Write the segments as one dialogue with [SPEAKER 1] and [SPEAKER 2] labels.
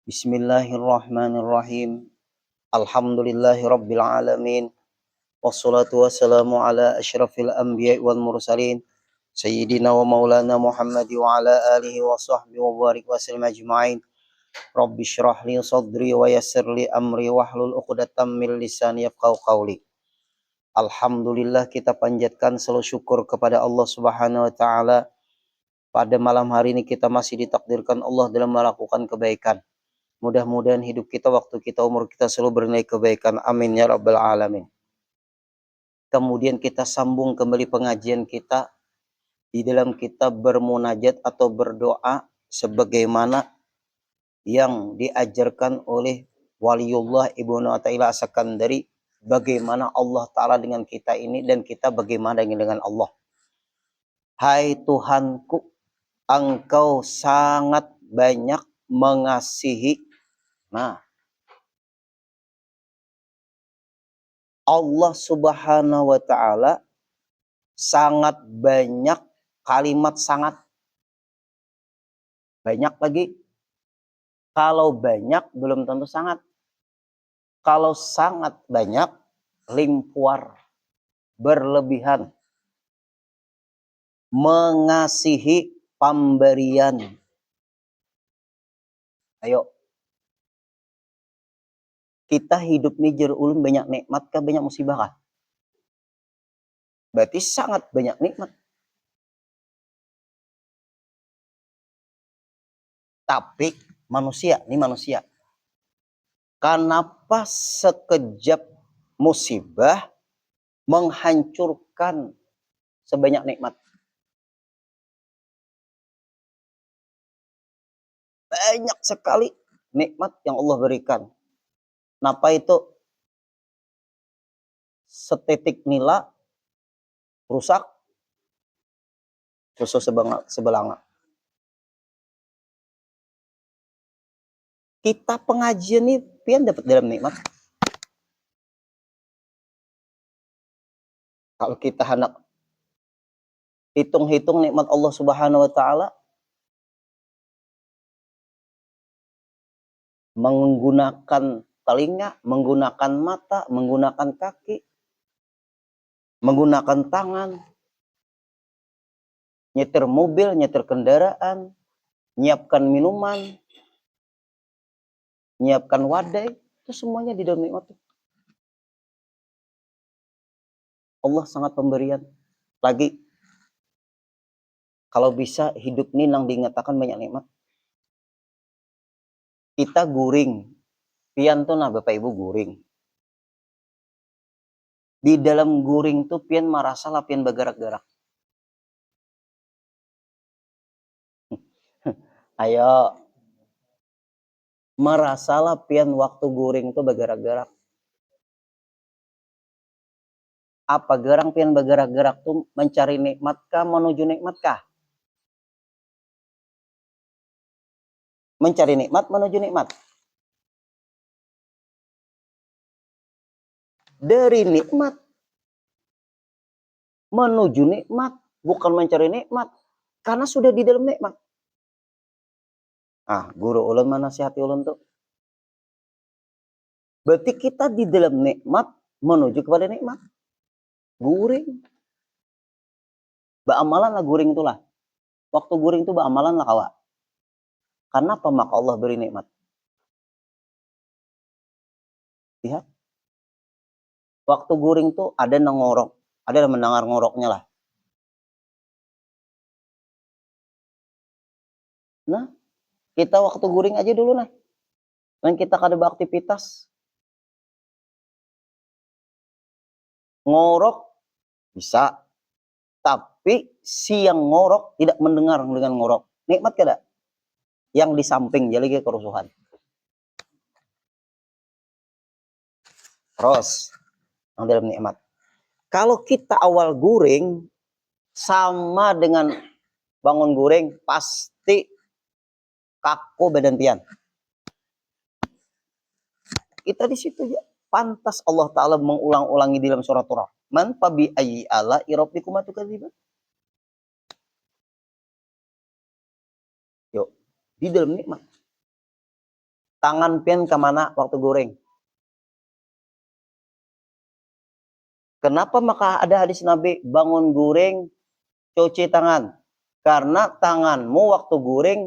[SPEAKER 1] Bismillahirrahmanirrahim. Alhamdulillahi rabbil alamin. Wassalatu wassalamu ala asyrafil anbiya'i wal mursalin. Sayyidina wa maulana Muhammad wa ala alihi wa sahbihi wa barik wa sallim ajma'in. Rabbi syrah li sadri wa yassir li amri wahlul 'uqdatam min lisani yafqahu qawli. Alhamdulillah, kita panjatkan selalu syukur kepada Allah Subhanahu wa taala. Pada malam hari ini kita masih ditakdirkan Allah dalam melakukan kebaikan. Mudah-mudahan hidup kita, waktu kita, umur kita selalu bernilai kebaikan. Amin ya rabbal alamin. Kemudian kita sambung kembali pengajian kita di dalam kitab bermunajat atau berdoa sebagaimana yang diajarkan oleh Waliullah Ibnu Athaillah As-Sakandari, bagaimana Allah Ta'ala dengan kita ini dan kita bagaimana dengan Allah. Hai Tuhanku, Engkau sangat banyak mengasihi. Nah, Allah Subhanahu wa taala sangat banyak, kalimat sangat banyak lagi. Kalau banyak belum tentu sangat. Kalau sangat banyak, limpuar, berlebihan. Mengasihi pemberian. Ayo. Kita hidup nih jer ulun banyak nikmat kah, banyak musibah kah? Berarti sangat banyak nikmat. Tapi manusia, kenapa sekejap musibah menghancurkan sebanyak nikmat? Banyak sekali nikmat yang Allah berikan. Kenapa itu setetik nila rusak susu sebelanga. Kita pengajian nih pian dapat dalam nikmat. Kalau kita hendak hitung-hitung nikmat Allah Subhanahu wa taala, menggunakan telinga, menggunakan mata, menggunakan kaki, menggunakan tangan, nyetir mobil, nyetir kendaraan, nyiapkan minuman, nyiapkan wadai, itu semuanya di dalam nikmat. Allah sangat pemberian. Lagi, kalau bisa hidup ini nang diingatakan banyak nikmat. Kita guring, pian tuh nah Bapak Ibu guring. Di dalam guring tuh pian marasalah pian bergerak-gerak. Ayo, merasalah pian waktu guring tuh bergerak-gerak. Apa gerang pian bergerak-gerak tuh mencari nikmat kah, menuju nikmat kah? Mencari nikmat, menuju nikmat. Dari nikmat menuju nikmat, bukan mencari nikmat, karena sudah di dalam nikmat. Ah, guru ulun menasihati ulun tuh. Berarti kita di dalam nikmat menuju kepada nikmat. Guring. Amalan lah guring itulah. Waktu guring tuh amalan lah kawa. Kenapa maka Allah beri nikmat? Lihat. Waktu guring tuh ada yang ngorok, ada yang mendengar ngoroknya lah. Nah, kita waktu guring aja dulu nah. Dan kita kada beraktivitas. Ngorok bisa. Tapi si yang ngorok tidak mendengar dengan ngorok. Nikmat kada? Yang di samping jadi kerusuhan. Terus, yang dalam nikmat. Kalau kita awal guring, sama dengan bangun guring, pasti kaku badan pian. Kita di situ ya. Pantas Allah Ta'ala mengulang-ulangi dalam surat Rahman, fabi ayyi ala rabbikum tukadziban. Yuk, di dalam nikmat. Tangan pian kemana waktu goreng? Kenapa maka ada hadis Nabi bangun goreng, cuci tangan? Karena tanganmu waktu goreng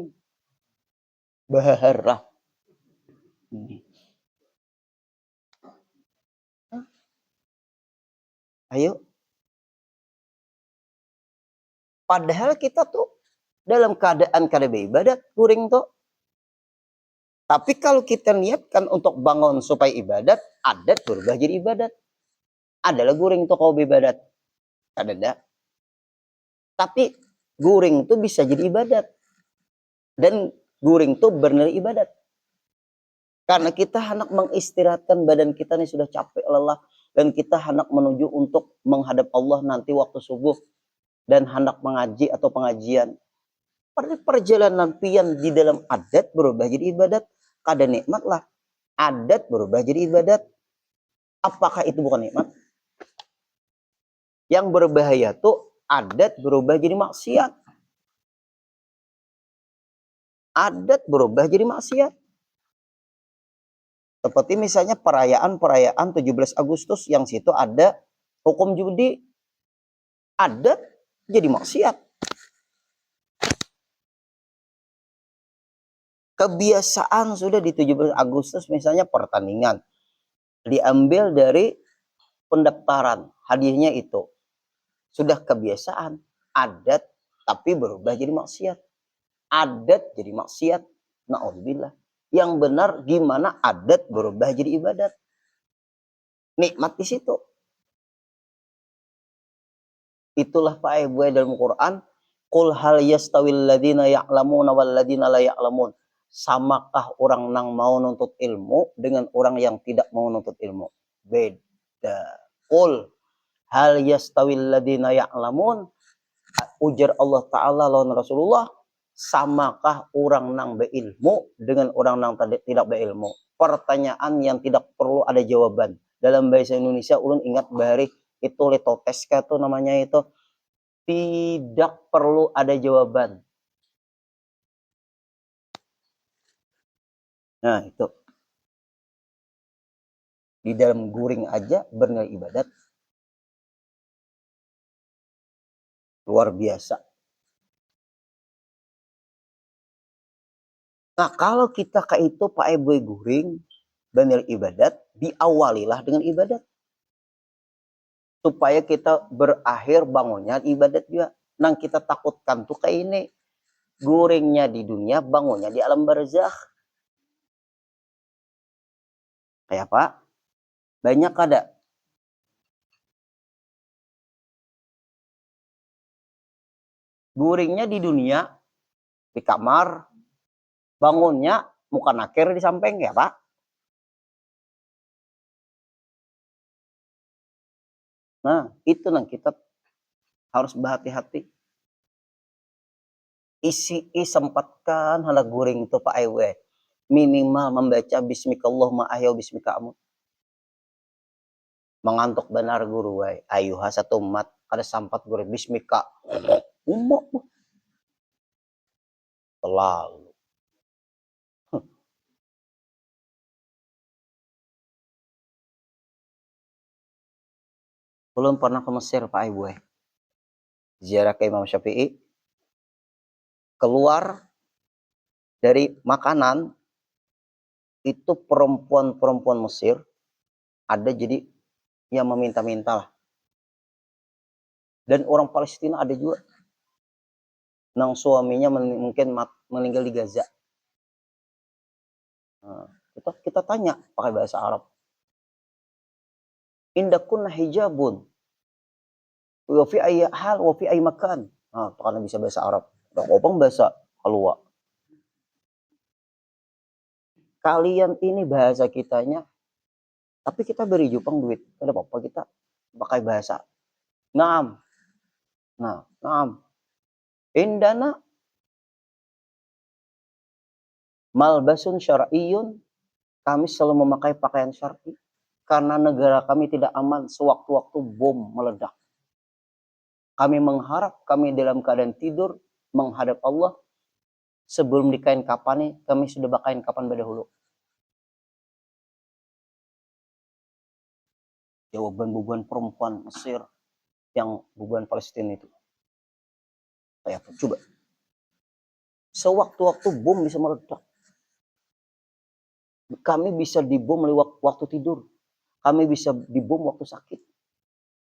[SPEAKER 1] baharah. Ayo. Padahal kita tuh dalam keadaan beribadat, goreng tuh. Tapi kalau kita niatkan untuk bangun supaya ibadat, adat berubah jadi ibadat. Adalah goreng tuh kau ibadat. Ada. Tapi goreng itu bisa jadi ibadat. Dan goreng itu benar ibadat. Karena kita hendak mengistirahatkan badan kita nih sudah capek lelah. Dan kita hendak menuju untuk menghadap Allah nanti waktu subuh. Dan hendak mengaji atau pengajian. Pada perjalanan pian di dalam adat berubah jadi ibadat. Kada nikmat lah. Adat berubah jadi ibadat. Apakah itu bukan nikmat? Yang berbahaya tuh adat berubah jadi maksiat. Adat berubah jadi maksiat. Seperti misalnya perayaan 17 Agustus yang situ ada hukum judi. Adat jadi maksiat. Kebiasaan sudah di 17 Agustus misalnya pertandingan. Diambil dari pendaftaran. Hadiahnya itu. Sudah kebiasaan. Adat tapi berubah jadi maksiat. Adat jadi maksiat. Na'udzubillah. Yang benar gimana adat berubah jadi ibadat. Nikmat di situ. Itulah Pak Ibu dalam Quran. Qul hal yastawil ladina ya'lamuna wal ladina la ya'lamun. Samakah orang yang mau nuntut ilmu dengan orang yang tidak mau nuntut ilmu? Beda. Qul hal yastawil ladina ya'lamun. Ujar Allah Ta'ala lawan Rasulullah. Samakah orang yang berilmu dengan orang yang tidak berilmu? Pertanyaan yang tidak perlu ada jawaban. Dalam bahasa Indonesia ulun ingat bahari itu letoteska tuh namanya itu. Tidak perlu ada jawaban. Nah itu. Di dalam guring aja bernilai ibadat. Luar biasa. Nah kalau kita ke itu Pak Ibu guring bernilai ibadat, diawalilah dengan ibadat. Supaya kita berakhir bangunnya ibadat juga. Nah kita takutkan tuh kayak ini. Guringnya di dunia, bangunnya di alam barzakh. Kayak apa? Banyak ada. Guringnya di dunia, di kamar, bangunnya muka nakir di samping ya Pak. Nah itu yang kita harus berhati-hati. Isi sempatkan hala guring itu Pak Ewe. Minimal membaca bismikallahumma ahya bismika amut. Mengantuk benar guru wai. Ayuha satu mat ada sampat guring bismika. Umok. Terlalu. Belum pernah ke Mesir Pak Ewe. Ziarah ke Imam Syafi'i. Keluar dari makanan itu perempuan-perempuan Mesir ada jadi yang meminta-minta lah. Dan orang Palestina ada juga. Nang suaminya mungkin meninggal di Gaza. Nah, kita tanya pakai bahasa Arab. Indakun hijabun. Wa fi ayyi hal wa fi ayyi makan. Nah, karena bisa bahasa Arab. Udah ngomong bahasa keluar. Kalian ini bahasa kitanya, tapi kita beri jupang duit. Ada apa-apa kita pakai bahasa. Naam. Nah, naam. Indana malbasun syar'iyyun. Kami selalu memakai pakaian syar'i. Karena negara kami tidak aman sewaktu-waktu bom meledak. Kami mengharap kami dalam keadaan tidur menghadap Allah. Sebelum dikain kapan nih, kami sudah bakain kapan berdahulu. jawaban beban perempuan Mesir yang beban Palestina itu. Kayak apa? Coba. Sewaktu-waktu bom bisa meledak. Kami bisa dibom lewat waktu tidur. Kami bisa dibom waktu sakit.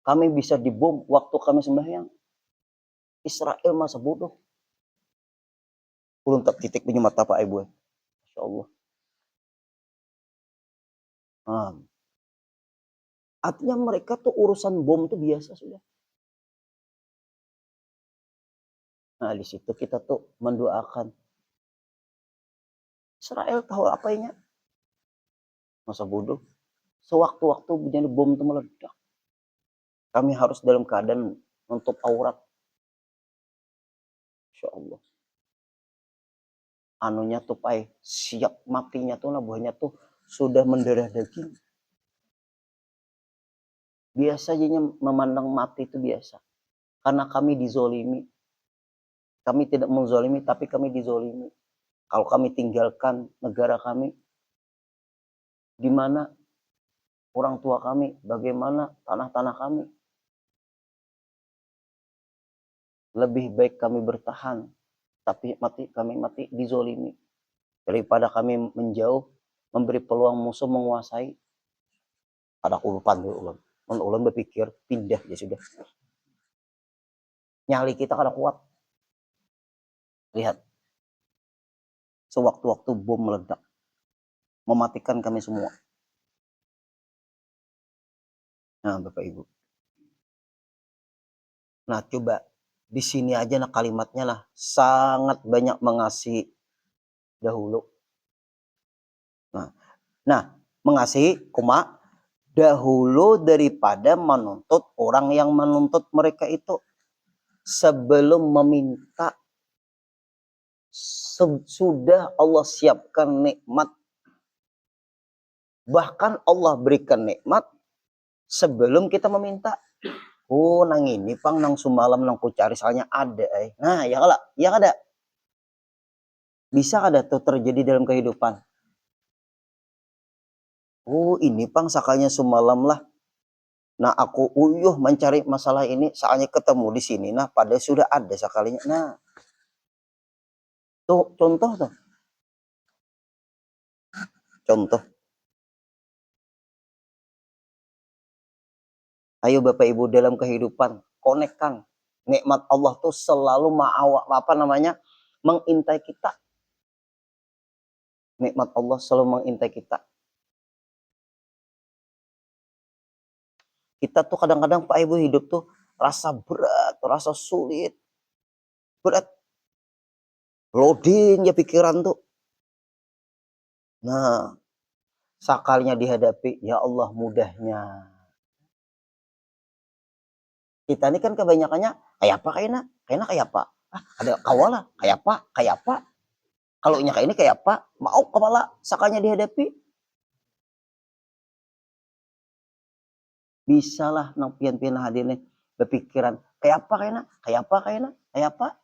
[SPEAKER 1] Kami bisa dibom waktu kami sembahyang. Israel masa bodoh. Ulun tak titik punya mata Pak Ibu. Masya Allah. Nah, artinya mereka tuh urusan bom tuh biasa sudah. Nah di situ kita tuh mendoakan. Israel tahu apanya. Masa bodoh. Sewaktu-waktu bencana bom itu meledak. Kami harus dalam keadaan menutup aurat. Insya Allah. Anunya tuh Pak, siap matinya tuh buahnya tuh sudah mendarah daging. Biasanya memandang mati itu biasa. Karena kami dizolimi. Kami tidak menzolimi, tapi kami dizolimi. Kalau kami tinggalkan negara kami, di mana orang tua kami, bagaimana tanah-tanah kami. Lebih baik kami bertahan, tapi kami mati dizolimi. Daripada kami menjauh, memberi peluang musuh menguasai. Ada kulupan dulu ulang berpikir pindah ya sudah. Nyali kita kada kuat. Lihat. Sewaktu-waktu bom meledak. Mematikan kami semua. Nah, Bapak Ibu. Nah, coba di sini aja nah kalimatnya lah sangat banyak mengasihi dahulu. Nah, mengasihi dahulu daripada menuntut orang yang menuntut mereka itu. Sebelum meminta, sudah Allah siapkan nikmat. Bahkan Allah berikan nikmat sebelum kita meminta. Oh, nang ini pang nang semalam nang ku cari soalnya ada. Nah, ya kalau ya ada. Bisa ada tuh terjadi dalam kehidupan. Oh, ini pang sakanya semalam lah. Nah, aku uyuh mencari masalah ini, soalnya ketemu di sini. Nah, padahal sudah ada sekalinya. Nah, tuh contoh tuh. Contoh. Ayo Bapak Ibu dalam kehidupan, konekkan. Nikmat Allah tuh selalu mengintai kita. Nikmat Allah selalu mengintai kita. Kita tuh kadang-kadang Pak Ibu hidup tuh rasa berat, rasa sulit. Berat. Loading ya pikiran tuh. Nah, sakalinya dihadapi, ya Allah mudahnya. Kita ini kan kebanyakannya kayak apa kayaknya kayak apa? Ada kawala kayak apa? Kalau nya kayak ini kayak apa? Mau kepala sakanya dihadapi. Bisalah nang pian-pian hadirnya berpikiran kayak apa kayaknya kayak apa?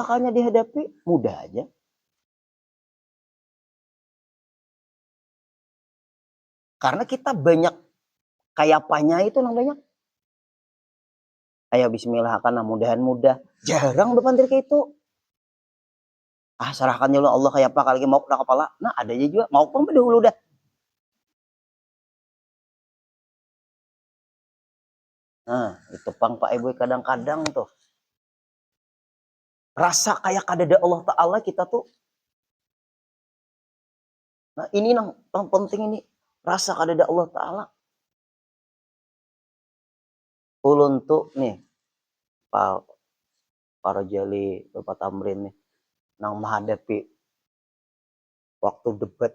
[SPEAKER 1] Sakanya dihadapi mudah aja. Karena kita banyak kayak apanya itu namanya. Ayo bismillah karena mudahan mudah. Jarang depan diri kayak itu. Serahkan dulu Allah kayak apa kali mau kena kepala. Nah ada aja juga mau pun dahulu dah. Nah itu pang Pak Ibu kadang-kadang tuh. Rasa kayak ada Allah Ta'ala kita tuh. Nah ini yang penting ini. Rasa ada Allah Ta'ala. Ulun tuh nih. Para jali Bapak Tamrin nih. Nang menghadapi waktu debat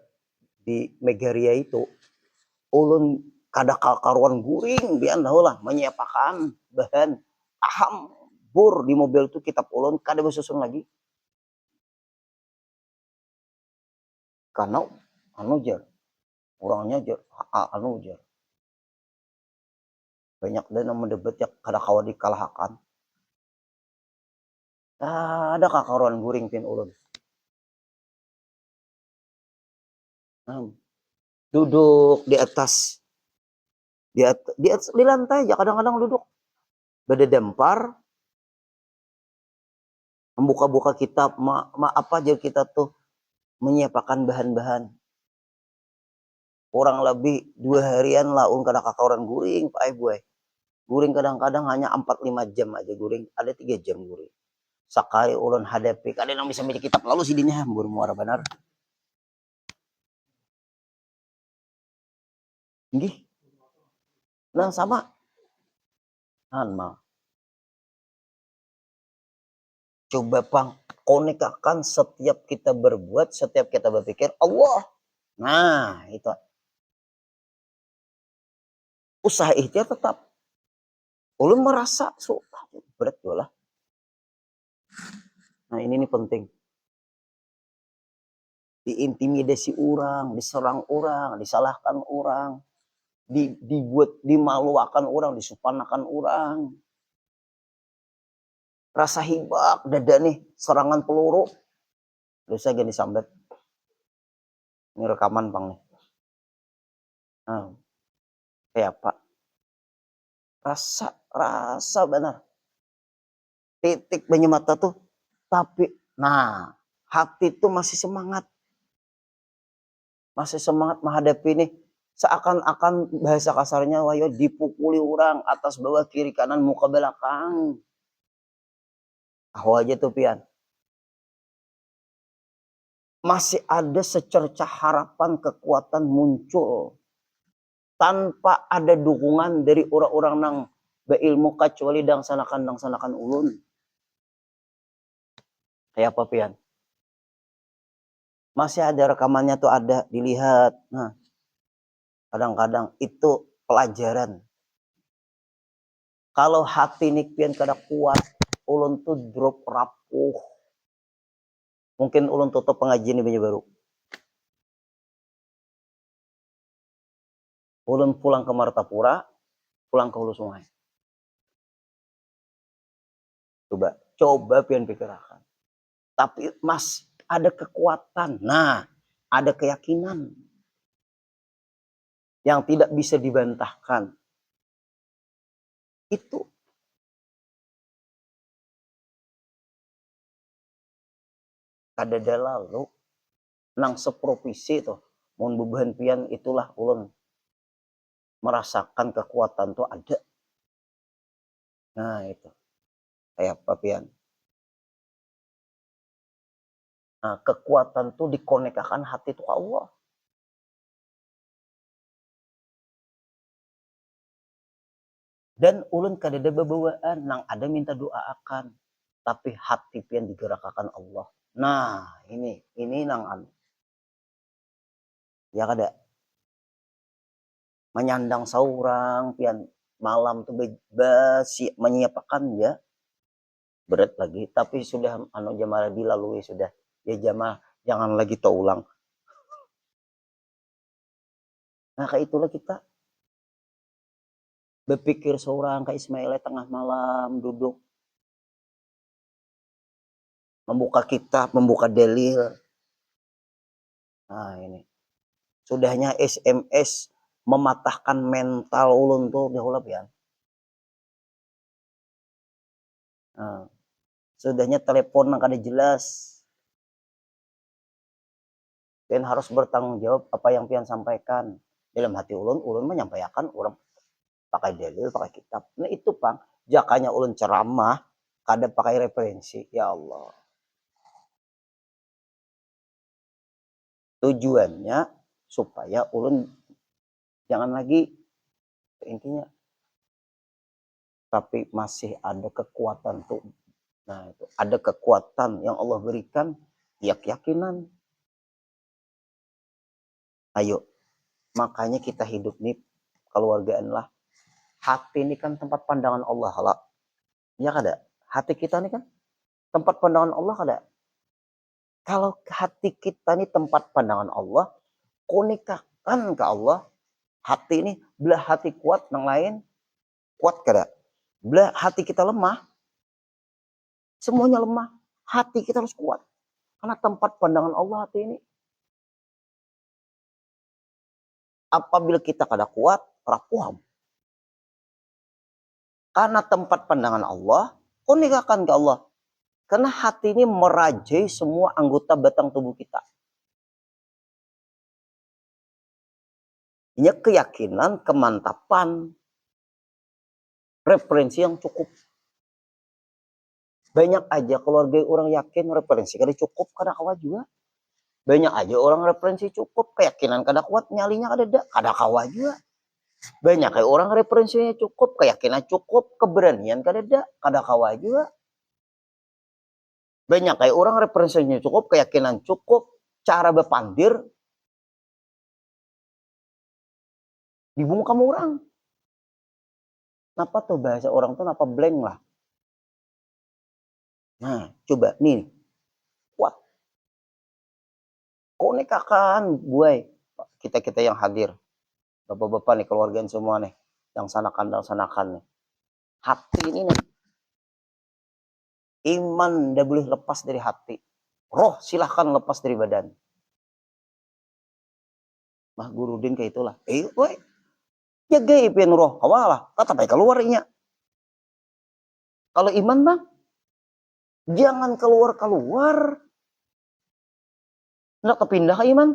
[SPEAKER 1] di Megaria itu. Ulun kada karuan guring. Biar tahu lah menyiapkan bahan. Hambur di mobil tuh kitab ulun kada bersusun lagi. Karena jar orangnya jar jar banyak dan mendebat yang kada kawan dikalahkan. Ada kakaruan guring pin ulun. duduk di atas di lantai aja kadang-kadang duduk berdempar membuka-buka kitab apa aja kita tuh menyiapkan bahan-bahan kurang lebih 2 harian lah kada kakak orang guring Pak Boy. Guring kadang-kadang hanya 4-5 jam aja guring, ada 3 jam guring. Sekali ulun hadapi, kada yang bisa milih kitab lalu sidinya hambur muara benar. Nggih. Nah sama. Mah. Coba pang konekakan setiap kita berbuat, setiap kita berpikir Allah. Nah, itu. Usaha ikhtiar tetap. Ulun merasa berat lah. Nah, ini nih penting. Diintimidasi orang, diserang orang, disalahkan orang, dibuat dimaluakan orang, disupanakan orang. Rasa hibak dada nih serangan peluru. Terus saya gini sambat. Ini rekaman pang nih. Nah, kayak apa? Rasa benar. Titik banyak mata tuh. Tapi, nah, hati tuh masih semangat. Masih semangat menghadapi nih. Seakan-akan bahasa kasarnya wayo dipukuli orang atas bawah kiri kanan muka belakang. Aja tuh pian. Masih ada secercah harapan kekuatan muncul tanpa ada dukungan dari orang-orang nang beilmu kecuali dangsanakan ulun. Kayak apa pian? Masih ada rekamannya tuh ada dilihat. Nah, kadang-kadang itu pelajaran. Kalau hati nih pian kada kuat, ulun tuh drop rapuh. Mungkin ulun tutup pengajian ini baru. Ulun pulang ke Martapura, pulang ke Hulu Sungai. Coba pian pikirkan. Tapi mas, ada kekuatan. Nah, ada keyakinan yang tidak bisa dibantahkan. Itu kada lalu nang seprovisi tuh mun bebahan pian itulah ulun merasakan kekuatan tuh ada. Nah itu kayak apa pian. Nah kekuatan tuh dikonekkan hati tuh ke Allah. Dan ulun kadada babawaan nang ada minta doa akan tapi hati pian digerakkan Allah. Nah ini nang ya kada menyandang seorang pian malam tuh basi menyiapkan ya berat lagi tapi sudah jamaah dilalui sudah ya jamaah jangan lagi terulang. Nah kayak itulah kita berpikir seorang Kak Ismail tengah malam duduk membuka kitab membuka dalil. Nah ini sudahnya SMS mematahkan mental ulun tuh dahulu ya. Nah, sudahnya telepon yang kada jelas. Pian harus bertanggung jawab apa yang pian sampaikan. Dalam hati ulun menyampaikan orang pakai dalil, pakai kitab. Nah itu pang, jakanya ulun ceramah, kada pakai referensi. Ya Allah. Tujuannya supaya ulun jangan lagi intinya. Tapi masih ada kekuatan tuh. Nah itu ada kekuatan yang Allah berikan, keyakinan. Ayo, makanya kita hidup nih keluargaan lah. Hati ini kan tempat pandangan Allah lah. Ya kada? Hati kita ini kan tempat pandangan Allah kada? Kalau hati kita ini tempat pandangan Allah, konekkan ke Allah. Hati ini belah hati kuat, yang lain kuat kada? Belah hati kita lemah, semuanya lemah. Hati kita harus kuat. Karena tempat pandangan Allah hati ini. Apabila kita kada kuat, rapuham. Karena tempat pandangan Allah, konekakan ke Allah. Karena hati ini merajai semua anggota batang tubuh kita. Ini keyakinan, kemantapan, referensi yang cukup. Banyak aja keluarga orang yakin referensi kada cukup, kada kawa juga. Banyak aja orang referensi cukup, keyakinan kada kuat, nyalinya kada kawa juga. Banyak kayak orang referensinya cukup, keyakinan cukup, keberanian kada kawa juga. Banyak kayak orang referensinya cukup, keyakinan cukup, cara berpandir dibungkam orang. Kenapa tuh bahasa orang tuh kenapa blank lah? Nah, coba nih, kuat. Konekakan buai kita yang hadir, bapak-bapak nih, keluarga semua nih, yang sanakan nih. Hati ini nih, iman tidak boleh lepas dari hati. Roh silahkan lepas dari badan. Mah Gurudin kayak itulah. Woi, jaga ipin roh, kawalah, tetap aja keluarnya. Kalau iman bang, jangan keluar. Nggak kepindah iman.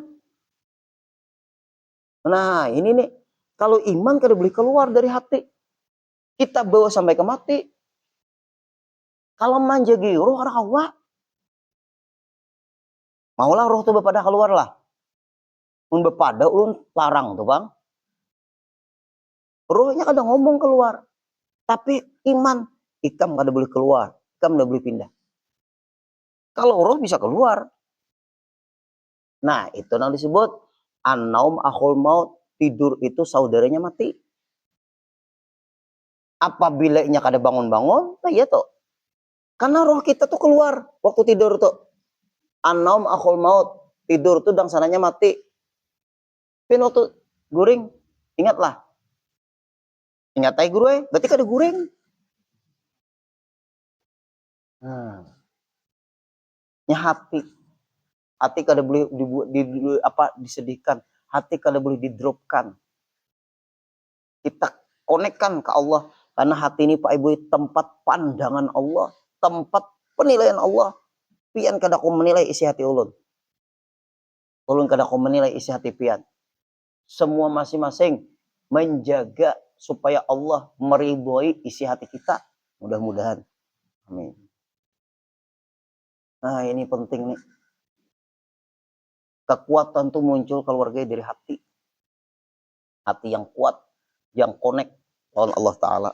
[SPEAKER 1] Nah ini nih, kalau iman kada boleh keluar dari hati. Kita bawa sampai ke mati. Kalau manjagi roh kada kawa. Maulah roh tuh bepada keluar lah. Mun bepada ulun larang tuh bang. Rohnya kadang ngomong keluar. Tapi iman, ikam kada boleh keluar. Ikam kada boleh pindah. Kalau roh bisa keluar. Nah itu yang disebut an-naum akhul maut. Tidur itu saudaranya mati. Apabila nya kada bangun-bangun, nah iya tuh. Karena roh kita tuh keluar waktu tidur tuh. An-naum akhul maut. Tidur tuh dangsananya mati. Pin waktu guring, ingatlah. Ingat aja guru berarti kada guring. Nah, nya hati kada boleh disedihkan, hati kada boleh didropkan. Kita konekkan ke Allah, karena hati ini Pak Ibu tempat pandangan Allah, tempat penilaian Allah. Pian kada ko menilai isi hati ulun. Ulun kada ko menilai isi hati pian. Semua masing-masing menjaga supaya Allah meridhoi isi hati kita. Mudah-mudahan. Amin. Nah ini penting nih. Kekuatan tuh muncul keluarga dari hati. Hati yang kuat, yang connect oleh Allah Ta'ala.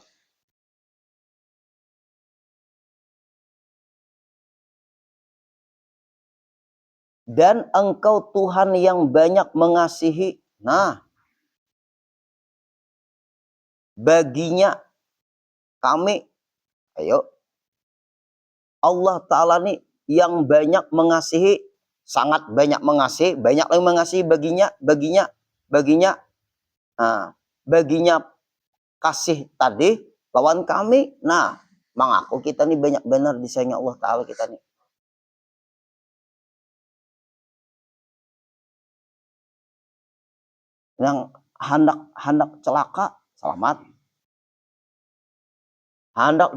[SPEAKER 1] Dan engkau Tuhan yang banyak mengasihi. Nah, baginya kami, ayo, Allah Ta'ala nih yang banyak mengasihi, sangat banyak mengasihi, banyak yang mengasihi baginya. Nah, baginya kasih tadi, lawan kami. Nah, mengaku kita nih banyak benar disayangi Allah Ta'ala kita nih. Yang hendak celaka, selamat. Hendak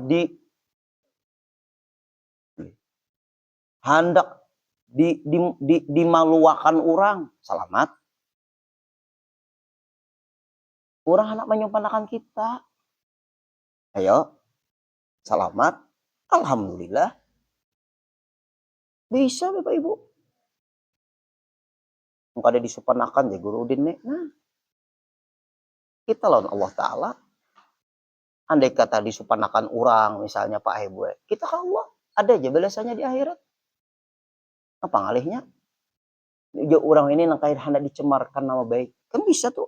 [SPEAKER 1] dimaluakan orang, selamat. Orang hendak menyempurnakan kita, ayo, selamat. Alhamdulillah. Bisa Bapak Ibu. Muka ada disempurnakan ya Guru Udin nih. Nah, kita lawan Allah Ta'ala. Andai kata disempurnakan orang, misalnya Pak Ibu, kita ke Allah. Ada aja balasannya di akhirat. Apa ngalihnya? Orang ini nangkait hendak dicemarkan nama baik. Kan bisa tuh.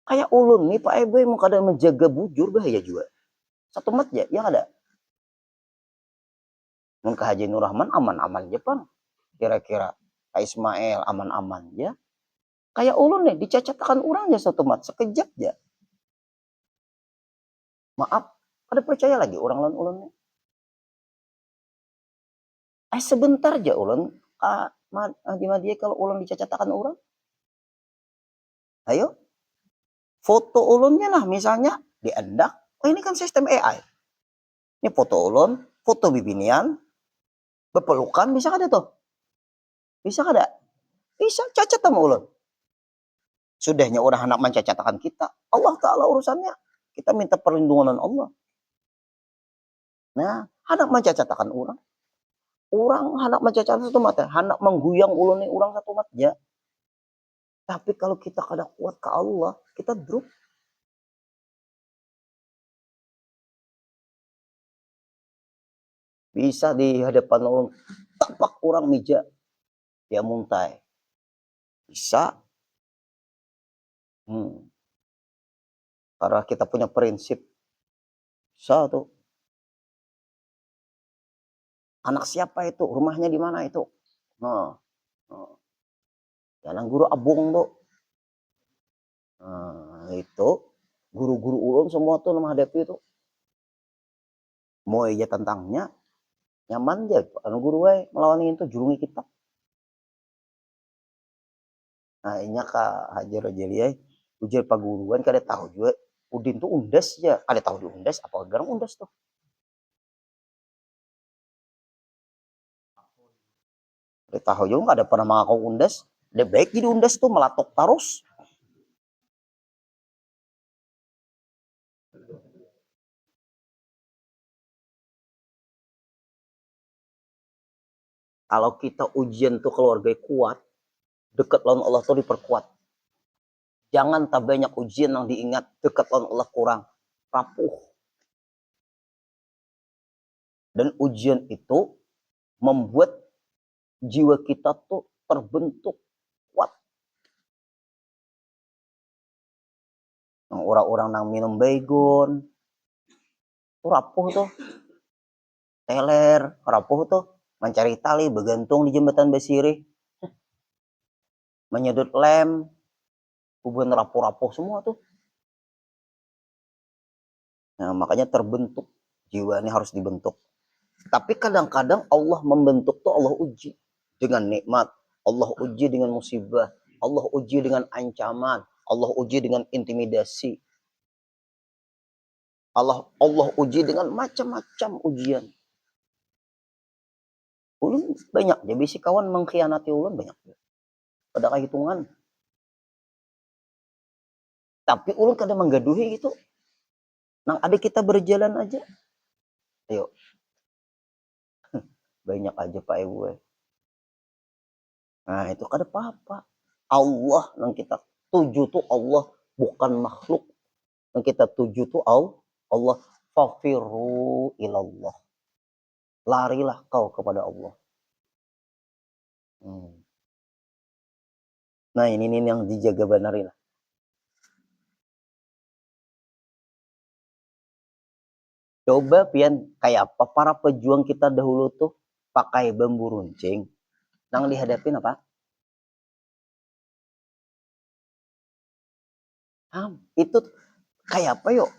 [SPEAKER 1] Kayak ulun nih Pak Ibu mau kadang menjaga bujur bahaya juga. Satu mat ya, yang ada. Mun ke Haji Nur Rahman aman-aman Jepang. Kira-kira Pak Ismail aman-aman ya. Kayak ulun nih dicacatakan orang ya satu mat sekejap ya. Maaf, ada percaya lagi orang lain ulun nih. Sebentar aja ulun Haji Madiyah kalau ulun dicacatakan orang. Ayo, foto ulunnya nah misalnya diendak. Oh ini kan sistem AI. Ini foto ulun, foto bibinian, berpelukan bisa kada tuh? Bisa kada? Bisa, cacat sama ulun. Sudahnya orang hendak mencacatakan kita. Allah Ta'ala urusannya. Kita minta perlindungan Allah. Nah, hendak mencacatakan orang. Orang hendak mencacatakan satu mata. Hendak mengguyang ulun orang satu mata. Ya. Tapi kalau kita kada kuat ke Allah, kita drop. Bisa di hadapan ulun. Tapak orang meja. Dia muntai. Bisa. Karena kita punya prinsip. Bisa tuh. Anak siapa itu? Rumahnya di mana itu? Nah, jalan guru abung tuh. Nah, itu guru-guru ulun semua tuh menghadapi itu. Mau aja tentangnya nyaman dia anu guru wae melawan itu jurungi kita. Nah, inya ka Hajar Rojeliai ujar paguruan kada tahu juga Udin tuh undas ya, kada tahu di undas apa garang undas tuh. Kada tahu juga kada pernah mengaku undas. Lebih baik jadi undas tuh melatok terus. Kalau kita ujian tuh keluarga kuat, dekat lawan Allah tuh diperkuat. Jangan tak banyak ujian yang diingat, dekat lawan Allah kurang, rapuh. Dan ujian itu membuat jiwa kita tuh terbentuk kuat. Orang-orang yang minum baygon, tuh rapuh tuh. Teler, rapuh tuh. Mencari tali, bergantung di jembatan Basiri. Menyedot lem, hubungan rapuh-rapuh semua tuh. Nah, makanya terbentuk. Jiwa ini harus dibentuk. Tapi kadang-kadang Allah membentuk tuh Allah uji. Dengan nikmat. Allah uji dengan musibah. Allah uji dengan ancaman. Allah uji dengan intimidasi. Allah uji dengan macam-macam ujian. Ulun banyak. Dia bisi kawan mengkhianati ulun banyak. Pada kehitungan. Tapi ulun kadang menggaduhi gitu. Nang ada kita berjalan aja. Ayo. Banyak aja Pak Ibu. Nah itu kada apa-apa. Allah yang kita tuju tuh Allah. Bukan makhluk. Yang kita tuju tuh Allah. Fafiru ilallah. Larilah kau kepada Allah. Nah ini yang dijaga benarin. Coba pian kayak apa para pejuang kita dahulu tuh pakai bambu runcing. Nang dihadapin apa? Itu kayak apa yuk?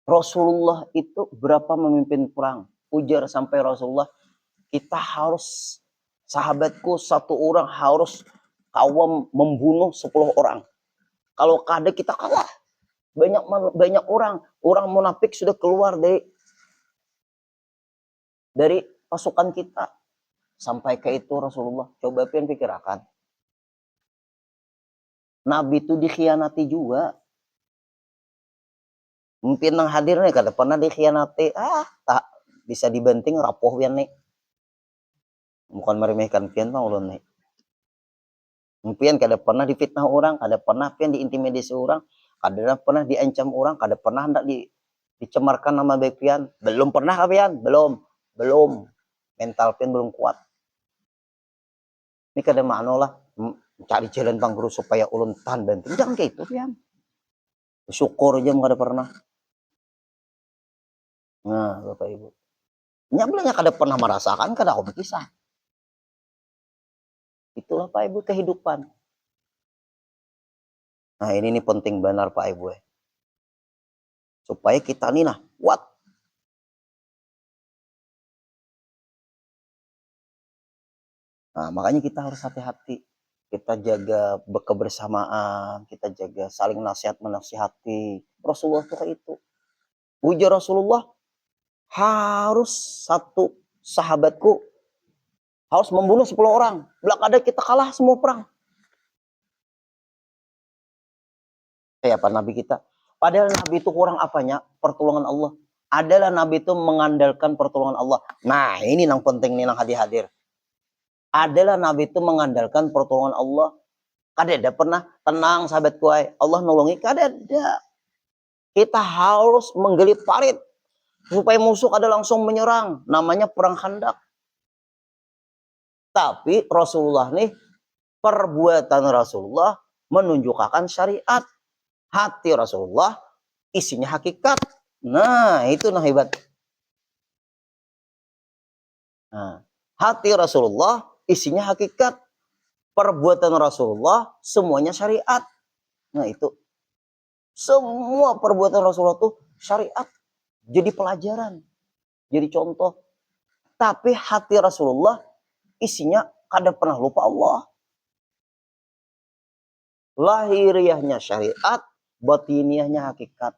[SPEAKER 1] Rasulullah itu berapa memimpin perang? Ujar sampai Rasulullah, kita harus sahabatku satu orang harus kawam membunuh 10 orang. Kalau kada kita kalah. Banyak orang munafik sudah keluar dari pasukan kita. Sampai ke itu Rasulullah. Coba pian pikirkan. Nabi itu dikhianati juga. Mungkin yang hadir nih kada pernah dikhianati. Tak bisa dibanting rapuh pian nih. Bukan meremehkan pian mah ulun nih. Mungkin kada pernah difitnah orang, kada pernah pian diintimidasi orang, kada pernah diancam orang, kada pernah hendak dicemarkan nama baik pian. Belum pernah pian? Belum. Mental pian belum kuat. Ini kada makna lah cari jalan pangguru supaya ulun tahan banting. Jangan kayak itu pian. Syukur aja kada pernah. Nah, Bapak Ibu. Nyambilnya kada pernah merasakan, kada aku berkisah. Itulah Pak Ibu kehidupan. Nah ini penting benar Pak Ibu. Supaya kita nih kuat. Nah makanya kita harus hati-hati. kita jaga kebersamaan, kita jaga saling nasihat menasihati. Rasulullah tuh kayak itu. Ujar Rasulullah, harus satu sahabatku harus membunuh 10 orang. Belak ada kita kalah semua perang. Kayak apa Nabi kita? Padahal Nabi itu kurang apanya? Pertolongan Allah. Adalah Nabi itu mengandalkan pertolongan Allah. Nah ini yang penting nih yang hadir-hadir. Adalah Nabi itu mengandalkan pertolongan Allah. Kada pernah tenang sahabatku, Allah nolongi, kada ada. Kita harus menggelit parit supaya musuh ada langsung menyerang. Namanya perang Khandaq. Tapi Rasulullah nih, perbuatan Rasulullah menunjukkan syariat. Hati Rasulullah isinya hakikat. Nah, itu nah hebat. Nah, hati Rasulullah isinya hakikat. Perbuatan Rasulullah semuanya syariat. Nah, itu. Semua perbuatan Rasulullah itu syariat. Jadi pelajaran. Jadi contoh. Tapi hati Rasulullah isinya kada pernah lupa Allah. Lahiriahnya syariat, batiniahnya hakikat.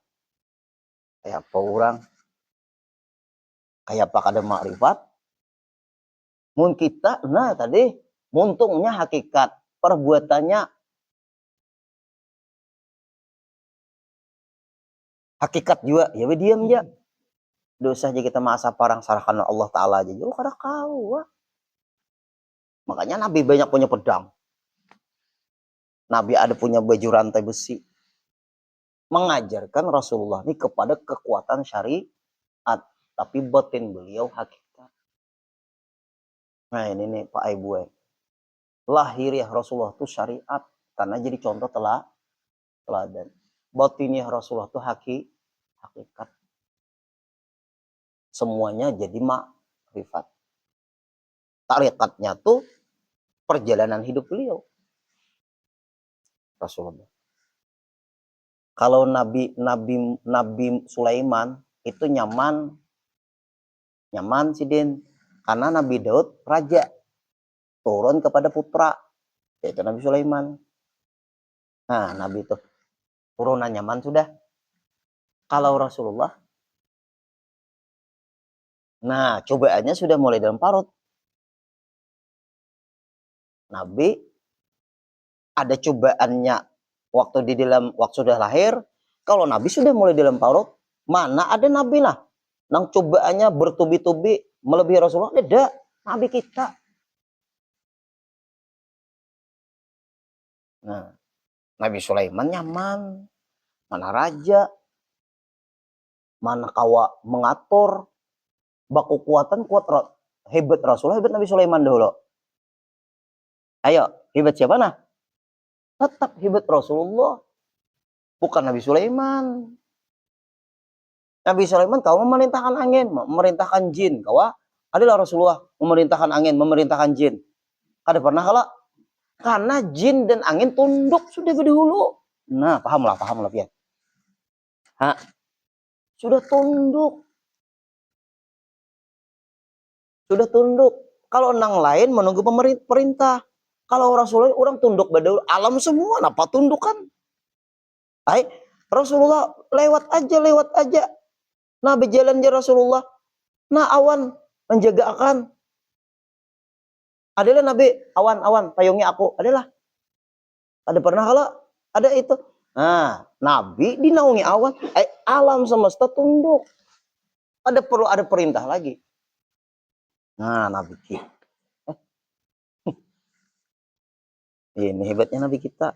[SPEAKER 1] Kayak apa orang? Kayak apa kada makrifat? Mun kita, nah tadi, muntungnya hakikat. Perbuatannya hakikat juga. Ya diam aja. Dosa aja kita masa parang sarahkan Allah Ta'ala aja. Oh kada kau. Makanya Nabi banyak punya pedang. Nabi ada punya baju rantai besi. Mengajarkan Rasulullah ini kepada kekuatan syariat. Tapi batin beliau hakikat. Nah ini nih Pak Ibu. Lahiriah Rasulullah itu syariat. Karena jadi contoh teladan. Batiniah Rasulullah itu hakikat. Semuanya jadi makrifat. Tarikatnya tuh perjalanan hidup beliau. Rasulullah. Kalau Nabi Sulaiman itu nyaman sih Din. Karena Nabi Daud raja turun kepada putra yaitu Nabi Sulaiman. Nah, Nabi itu turunan nyaman sudah. Kalau Rasulullah, nah cobaannya sudah mulai dalam parut. Nabi ada cobaannya waktu sudah lahir. Kalau Nabi sudah mulai dalam parut, mana ada Nabi lah nang cobaannya bertubi-tubi melebihi Rasulullah? Tidak, Nabi kita. Nah, Nabi Sulaiman nyaman, mana raja, mana kawa mengatur, baku kuatan kuat hebat Rasulullah, hebat Nabi Sulaiman dulu. Ayo, hebat siapa nah? Tetap hebat Rasulullah, bukan Nabi Sulaiman. Nabi Sulaiman kau memerintahkan angin, memerintahkan jin. Kau adalah Rasulullah memerintahkan angin, memerintahkan jin. Kada pernah kalah. Karena jin dan angin tunduk sudah berdahulu. Nah, pahamlah ya. Sudah tunduk. Kalau nang lain menunggu perintah. Kalau Rasulullah orang tunduk berdahulu. Alam semua, apa tundukan? Rasulullah lewat aja. Nah, berjalan aja Rasulullah. Nah, awan menjaga akan. Adalah Nabi, awan, payungi aku. Adalah. Ada pernah kalau ada itu. Nah, Nabi dinaungi awan. Alam semesta tunduk. Perlu ada perintah lagi. Nah, Nabi kita. Ini hebatnya Nabi kita.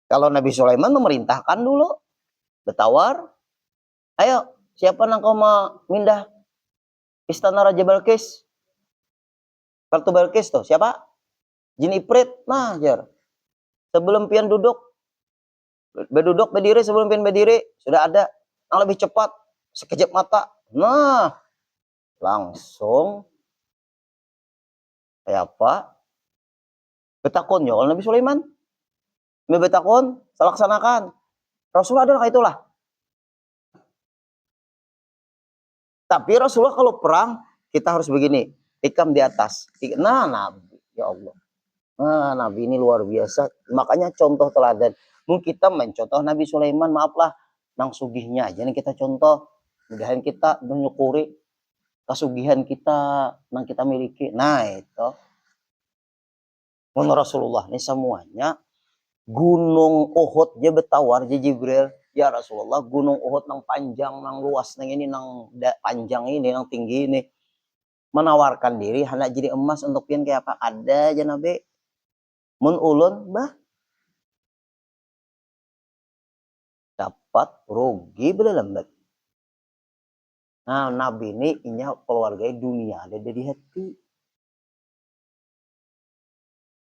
[SPEAKER 1] Kalau Nabi Sulaiman memerintahkan dulu. Bertawar. Ayo, siapa nang kau mau mindah istana Raja Balkis? Kartu Balkis tuh, siapa? Jin Iprit. Nah, jar. Sebelum pian berdiri sebelum pian berdiri. Sudah ada yang lebih cepat. Sekejap mata. Nah, langsung. Kayak apa? Betakun ya, kalau Nabi Sulaiman. Betakun, laksanakan. Rasulullah adalah itulah. Tapi Rasulullah kalau perang, kita harus begini. Ikam di atas. Nah, Nabi. Ya Allah. Nah, Nabi ini luar biasa. Makanya contoh teladan. Mungkin kita mencontoh Nabi Sulaiman, maaflah, nang sugihnya aja nih kita contoh. Mudahan kita menyukuri kasugihan kita, nang kita miliki. Nah, itu. Menurut Rasulullah ini semuanya Gunung Uhud dia bertawar je Jibril, ya Rasulullah, Gunung Uhud nang panjang, nang luas, nang ini, nang panjang ini, nang tinggi ini, menawarkan diri hendak jadi emas untuk pian kayak apa? Ada aja Nabi. Mun ulun bah dapat rugi lembat. Nah, Nabi ini inya keluarga dunia ada di hati.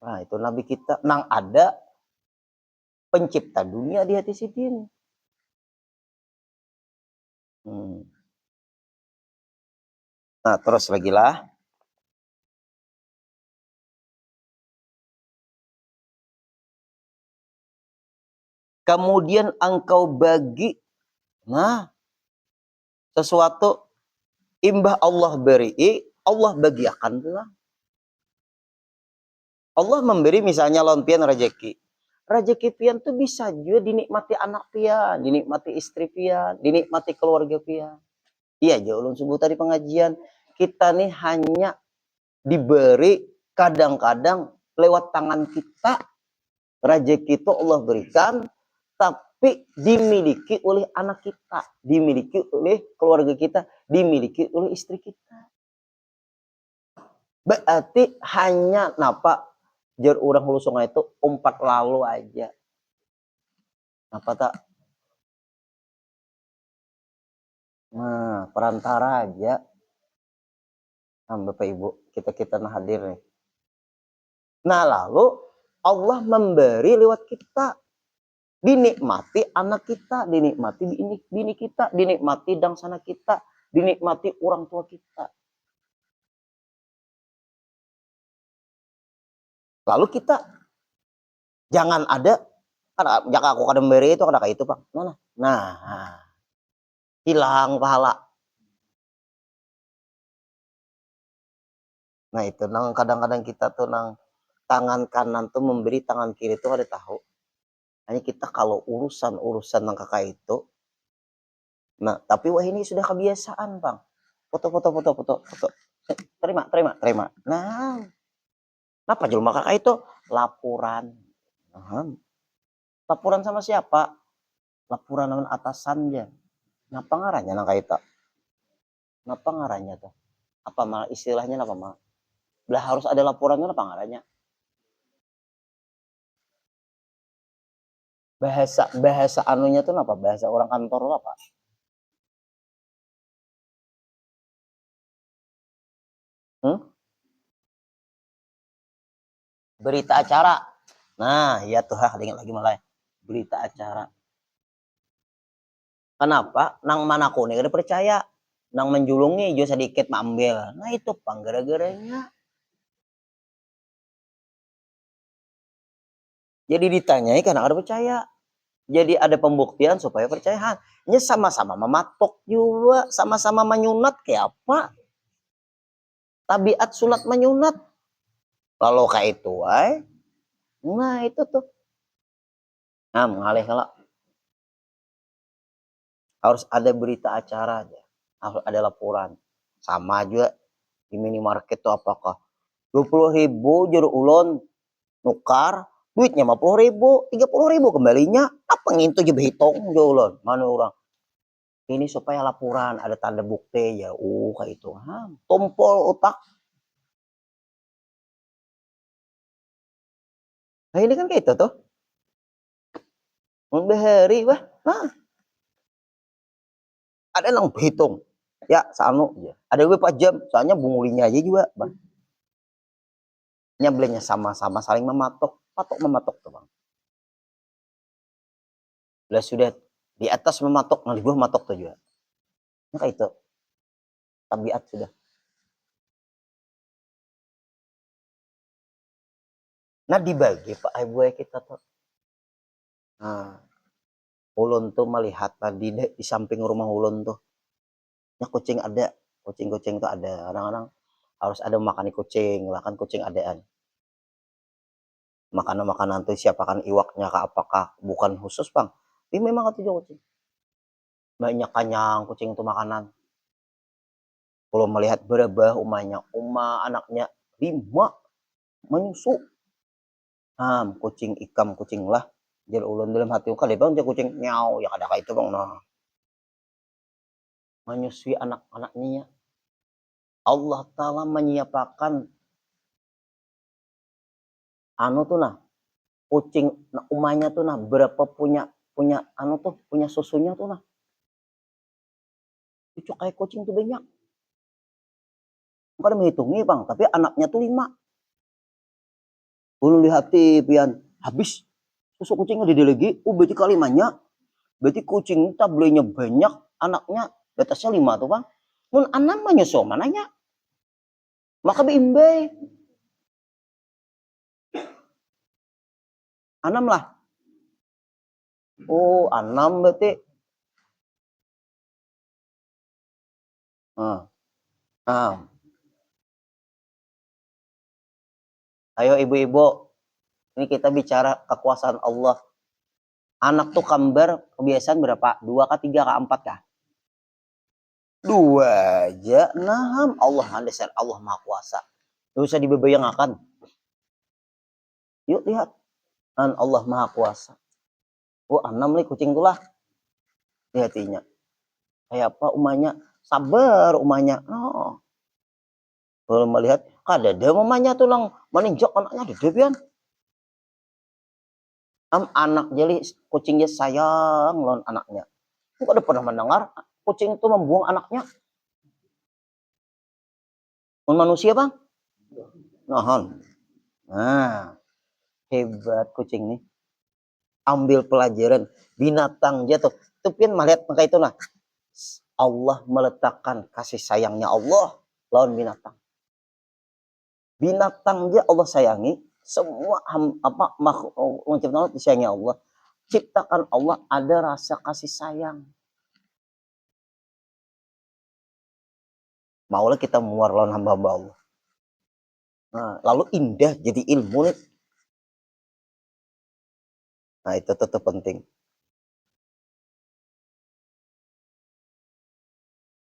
[SPEAKER 1] Nah, itu Nabi kita nang ada pencipta dunia di hati sidin. Hmm. Nah, terus lagi lah. Kemudian engkau bagi, nah, sesuatu imbah Allah beri, Allah bagiakan pula. Allah memberi misalnya lompian rezeki. Rezeki pian tuh bisa juga dinikmati anak pian, dinikmati istri pian, dinikmati keluarga pian. Iya, jauh ulun sebut tadi pengajian. Kita nih hanya diberi kadang-kadang lewat tangan kita. Rezeki itu Allah berikan, tapi dimiliki oleh anak kita, dimiliki oleh keluarga kita, dimiliki oleh istri kita. Berarti hanya napa jar urang hulu sungai itu umpat lalu aja. Apa tak? Nah, perantara aja. Nah, Bapak Ibu, kita nah hadir nih. Nah, lalu Allah memberi lewat kita. Dinikmati anak kita, dinikmati bini kita, dinikmati dangsana kita, dinikmati orang tua kita. Lalu kita jangan ada, jangan aku kadang beri itu ada kayak itu Pak. Nah, hilang pahala. Nah itu nang kadang-kadang kita tuh nang tangan kanan tuh memberi, tangan kiri tuh ada tahu. Hanya kita kalau urusan nang kakak itu, nah tapi wah ini sudah kebiasaan Bang. Foto. Terima. Nah, apa jelma kakak itu laporan. Nah, laporan sama siapa? Laporan dengan atasannya. Ngapa ngaranya nang kaita? Ngapa ngaranya tuh? Apa malah istilahnya apa malah? Belah harus ada laporannya apa ngaranya? Bahasa anunya tuh apa? Bahasa orang kantor apa? Hmm? Berita acara. Nah, ya tuh ingat lagi malah berita acara. Kenapa? Nang mana kuning ada percaya. Nang menjulungi juga sedikit mambil. Nah itu pang gara-garanya. Jadi ditanyai karena ada percaya. Jadi ada pembuktian supaya percaya. Ini sama-sama mematok juga. Sama-sama menyunat kayak apa? Tabiat sunat menyunat. Lalu kayak itu, nah itu tuh. Nah, mengalih kalau harus ada berita acara aja. Harus ada laporan. Sama juga di minimarket tuh apakah 20.000 juru ulon nukar duitnya 50.000, 30.000 kembalinya apa ngintu aja berhitung ulon mana orang ini supaya laporan ada tanda bukti ya kayak itu tompol otak. Nah ini kan kayak itu tuh memberi wah nah ada yang berhitung ya sanu ya ada beberapa jam soalnya bungulinya aja juga bang belinya sama-sama saling mematok tuh bang. Lah sudah di atas mematok, nah di bawah matok tuh juga. Maka itu tabiat sudah. Nah dibagi Pak Ibu kita tuh. Nah, ulun tuh melihat tadi di samping rumah ulun tuh. Nah kucing ada, kucing tuh ada. Kadang-kadang harus ada makan kucing, lah kan kucing adaan. Makanan-makanan tuh siapakan iwaknya kah apakah bukan khusus bang. Ini memang itu juga kucing. Banyak kanyang kucing itu makanan. Kalau melihat berabah umahnya, anaknya 5 menyusu. Kucing ikam kucing lah. Jadi ulun dalam hati kali bang dia kucing nyau ya ada kayak itu bang nah. Menyusui anak-anaknya. Allah Ta'ala menyiapkan anu tuh nah kucing nah, umahnya tuh nah berapa punya anu tuh punya susunya tuh nah cucu kayak kucing tuh banyak bukan menghitungi bang tapi anaknya tuh 5 belum lihat pian habis susu kucingnya di lagi berarti kalimanya berarti kucing tablenya banyak anaknya di atasnya 5 tuh bang mun anak menyusu mananya maka beimbe 6 lah. Oh 6 berarti ah, ah. Ayo ibu-ibu ini kita bicara kekuasaan Allah. Anak tuh kembar kebiasaan berapa? 2 kah 3 kah 4 kah? 2 aja. Nah, Allah dasar Allah Maha Kuasa. Gak usah dibayangkan. Yuk lihat. Allah Maha Kuasa. Oh, 6 nih kucing tuh lah. Lihatinya. Kayak apa umahnya? Sabar umahnya. Oh. Kalau melihat, kada ada mamanya tuh lang meninjak anaknya ada pian. Anak jadi kucingnya sayang lawan anaknya. Kok ada pernah mendengar kucing itu membuang anaknya? Manusia bang? Nah, hebat kucing nih. Ambil pelajaran binatang jatuh. Itu pian melihat maka itu nah. Allah meletakkan kasih sayangnya Allah lawan binatang. Binatang aja Allah sayangi, semua makhluk disayangi Allah. Ciptakan Allah ada rasa kasih sayang. Maulah kita muar lawan hamba-hamba Allah. Nah, lalu indah jadi ilmu nih. Nah, itu tetap penting.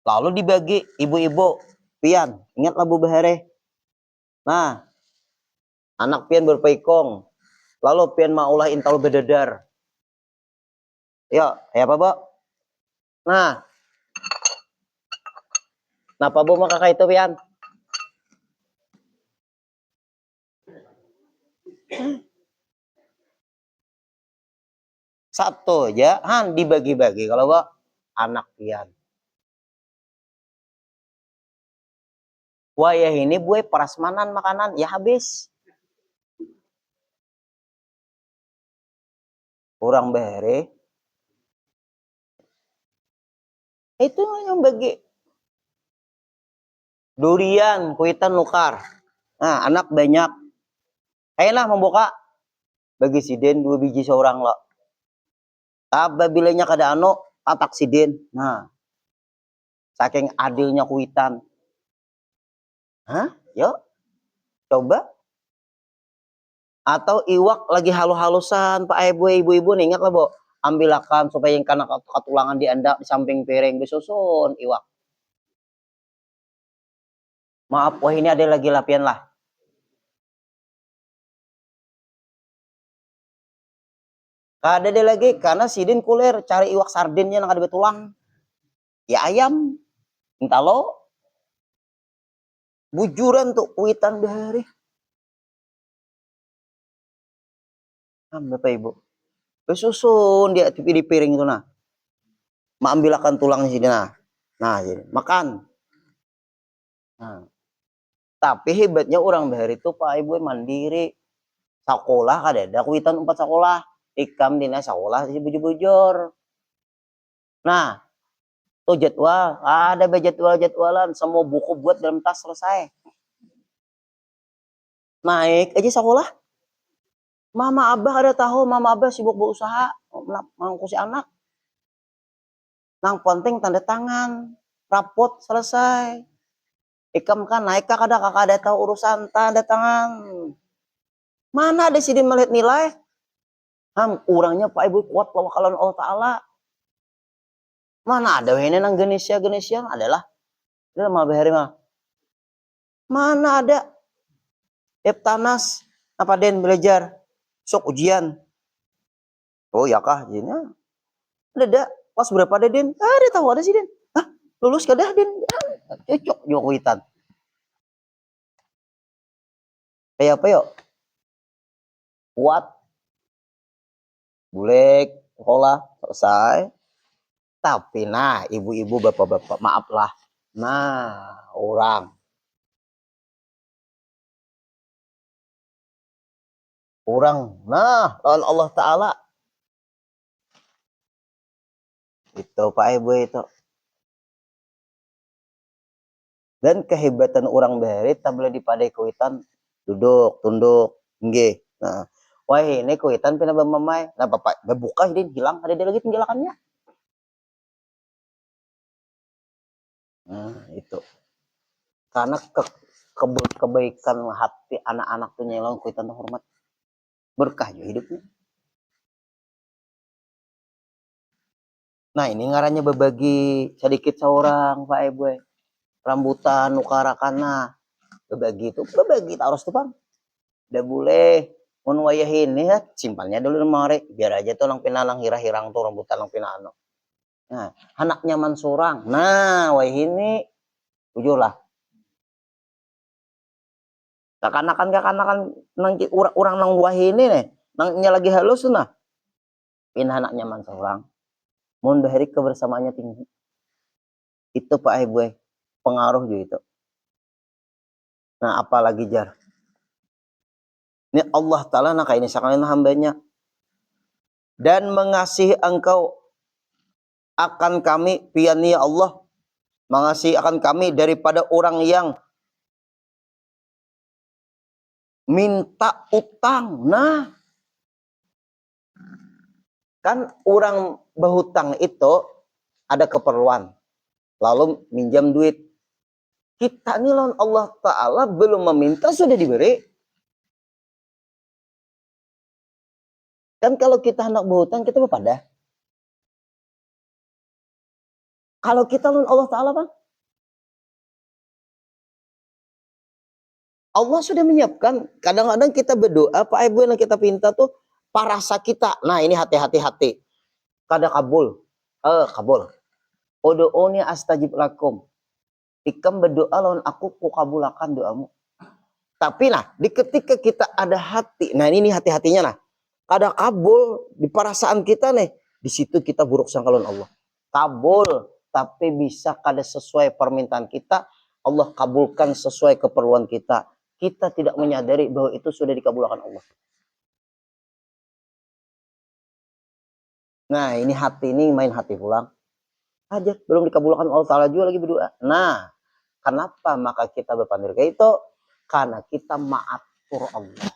[SPEAKER 1] Lalu dibagi ibu-ibu, pian, ingatlah Bu Bahere. Nah, anak pian berpeikong. Lalu pian maulah intal bedadar. Ya, apa, Bu? Nah, napa Bu maka kayak itu pian? Satu aja, dibagi-bagi. Kalau Bu, anak pian. Wah ya ini gue prasmanan makanan ya habis. Kurang bere. Itu yang bagi durian, kuitan nukar. Nah, anak banyak. Ayolah membuka bagi siden 2 biji seorang lo. Apabila kada ano, tatak siden. Nah, saking adilnya kuitan. Hah? Yuk, coba. Atau iwak lagi halu-halusan, Pak ibu-ibu nih, ingat lah, Bu. Ambilakan supaya yang karena katulangan di anda di samping piring disusun iwak. Maaf, wah ini ada lagi lapian lah. Kada ada lagi karena sidin kuler cari iwak sardinnya yang ada betulang. Ya ayam, entah lo, bujuran tuh kuitan dari. Bapak ibu, susun dia di piring itu nah. Ambilkan tulangnya sini nah. Nah, jadi makan. Nah, tapi hebatnya orang bahari itu Pak Ibu mandiri. Sekolah kada ada kuitan 4 sekolah. Ikam dina sekolah si bujur-bujur. Nah, tuh jadwal, ada jadwalan semua buku buat dalam tas selesai. Naik aja sekolah. Mama abah ada tahu, mama abah sibuk berusaha mengangkusi anak. Nang penting tanda tangan, rapot selesai. Ikam kan naik kakak ada tahu urusan tanda tangan. Mana ada sidin melihat nilai? Orangnya Pak Ibu kuat tawakalan Allah Ta'ala. Mana ada ini nang Genesia adalah mah behari mah. Mana ada Eptanas apa den belajar sok ujian. Oh ya kah jinnya? Ada pas berapa ada den? Ada tahu ada sih den. Hah, lulus kadah den. Cocok Jokowitan. Kayak apa yuk? Kuat. Bulek, sekolah, selesai. Tapi nah, ibu-ibu, bapak-bapak, maaflah. Nah, orang nah lawan Allah Ta'ala itu Pak Ibu itu. Dan kehebatan orang beheri tak boleh dipadai kuitan duduk tunduk nggih. Nah, wah ini kuitan pina bamamai. Nah bapak bebuka ini hilang ada dia lagi penjelakannya. Nah itu karena kebaikan hati anak-anak tuh nyelang kuitan hormat berkah juga hidupnya. Nah ini ngarannya berbagi sedikit seorang Pak Ibu. Rambutan nukarakana berbagi itu berbagi harus tuh bang. Udah boleh mun wayah ini ya simpannya dulu lemari biar aja tuh lang pinalang hirang tuh rambutan lang pinano. Nah, anaknya mansurang. Nah, wayah ini jujur lah. Kakanakan nang orang nang wayah ini nih, nangnya lagi halus nah. Pindah anaknya mansurang. Mun bahari kebersamaannya tinggi. Itu Pak Ibu pengaruh juga itu. Nah, apalagi jar. Ini Allah Ta'ala nak ini sekalian hambanya. Dan mengasihi engkau akan kami piani ya Allah. Mengasihi akan kami daripada orang yang minta utang. Nah, kan orang berhutang itu ada keperluan. Lalu minjam duit. Kita nih lawan Allah Ta'ala belum meminta sudah diberi. Kan kalau kita hendak berhutang kita berpada. Kalau kita lawan Allah Ta'ala bang. Allah sudah menyiapkan. Kadang-kadang kita berdoa, Pak Ibu yang kita pinta tuh parasa kita. Nah ini hati-hati. Kada kabul. Kabul. Udu'uni astajib lakum. Ikam berdoa lawan aku kabulakan doamu. Tapi nah, di ketika kita ada hati, nah ini hati-hatinya nah. Kada kabul di perasaan kita nih, di situ kita buruk sangka lawan Allah. Kabul, tapi bisa kada sesuai permintaan kita, Allah kabulkan sesuai keperluan kita. Kita tidak menyadari bahwa itu sudah dikabulkan Allah. Nah, ini hati ini main hati pulang. Aja belum dikabulkan Allah Ta'ala juga lagi berdoa. Nah, kenapa maka kita berpandir kayak itu? Karena kita maatur Allah.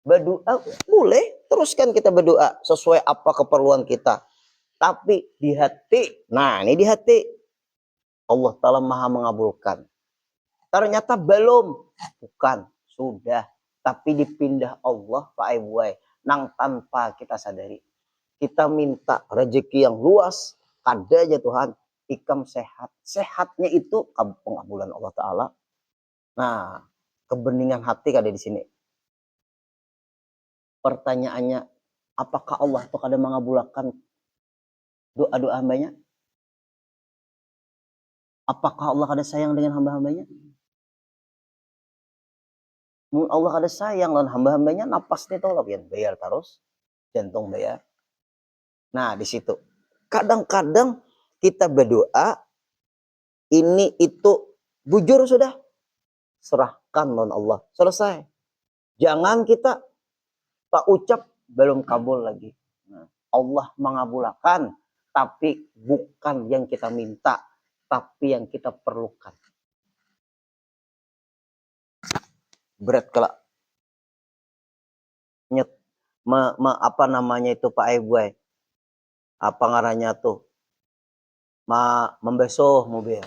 [SPEAKER 1] Berdoa boleh, teruskan kita berdoa sesuai apa keperluan kita. Tapi di hati, nah ini di hati Allah Ta'ala maha mengabulkan. Ternyata belum, bukan, sudah. Tapi dipindah Allah Pak Ibu, nang tanpa kita sadari. Kita minta rezeki yang luas, kada aja Tuhan, ikam sehat. Sehatnya itu pengabulan Allah Ta'ala. Nah, kebeningan hati kada di sini. Pertanyaannya, apakah Allah itu kada mengabulkan doa-doa hambanya? Apakah Allah kada sayang dengan hamba-hambanya? Allah kada sayang dengan hamba-hambanya, napasnya tolong ya bayar terus, jantung bayar. Nah, di situ. Kadang-kadang kita berdoa, ini itu bujur sudah. Serahkan non Allah. Selesai. Jangan kita tak ucap belum kabul lagi. Nah, Allah mengabulkan, tapi bukan yang kita minta, tapi yang kita perlukan. Berat kelak. Apa namanya itu Pak Ibu? Apa ngarannya tuh? Membesuh mobil.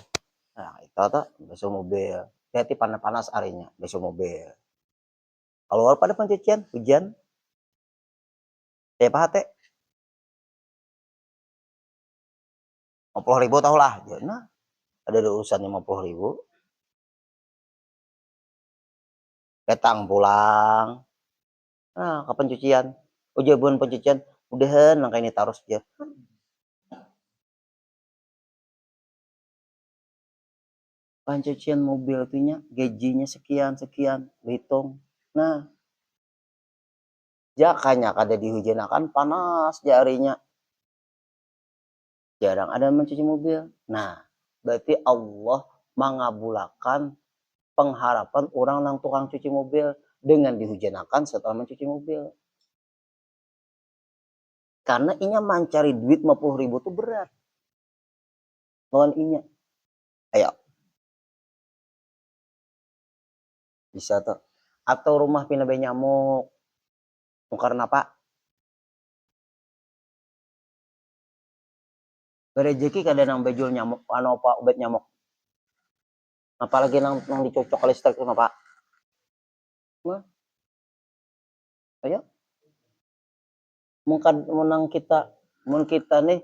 [SPEAKER 1] Nah, itu membasuh mobil. Hati panas-panas harinya, besok mobil. Keluar pada pencucian, hujan. Pak teh 50.000 tahu lah. Nah, ada urusan 50.000. Datang pulang. Nah, ke pencucian. Ujian pencucian. Udahan langkah ini taruh aja. Pencucian mobil itunya gajinya sekian dihitung. Nah, jakanya kada dihujanakan panas jarinya. Jarang ada mencuci mobil. Nah, berarti Allah mengabulkan pengharapan orang yang tukang cuci mobil dengan dihujanakan setelah mencuci mobil. Karena inya mencari duit 50.000 itu berat. Lawan inya. Ayo. Bisa tuh. Atau rumah pindah nyamuk. Karena apa? Berejeki kada nang bejul nyamuk, anu apa obat nyamuk. Apalagi nang dicocok listrik itu apa? Nah, ayo. Menang kita nih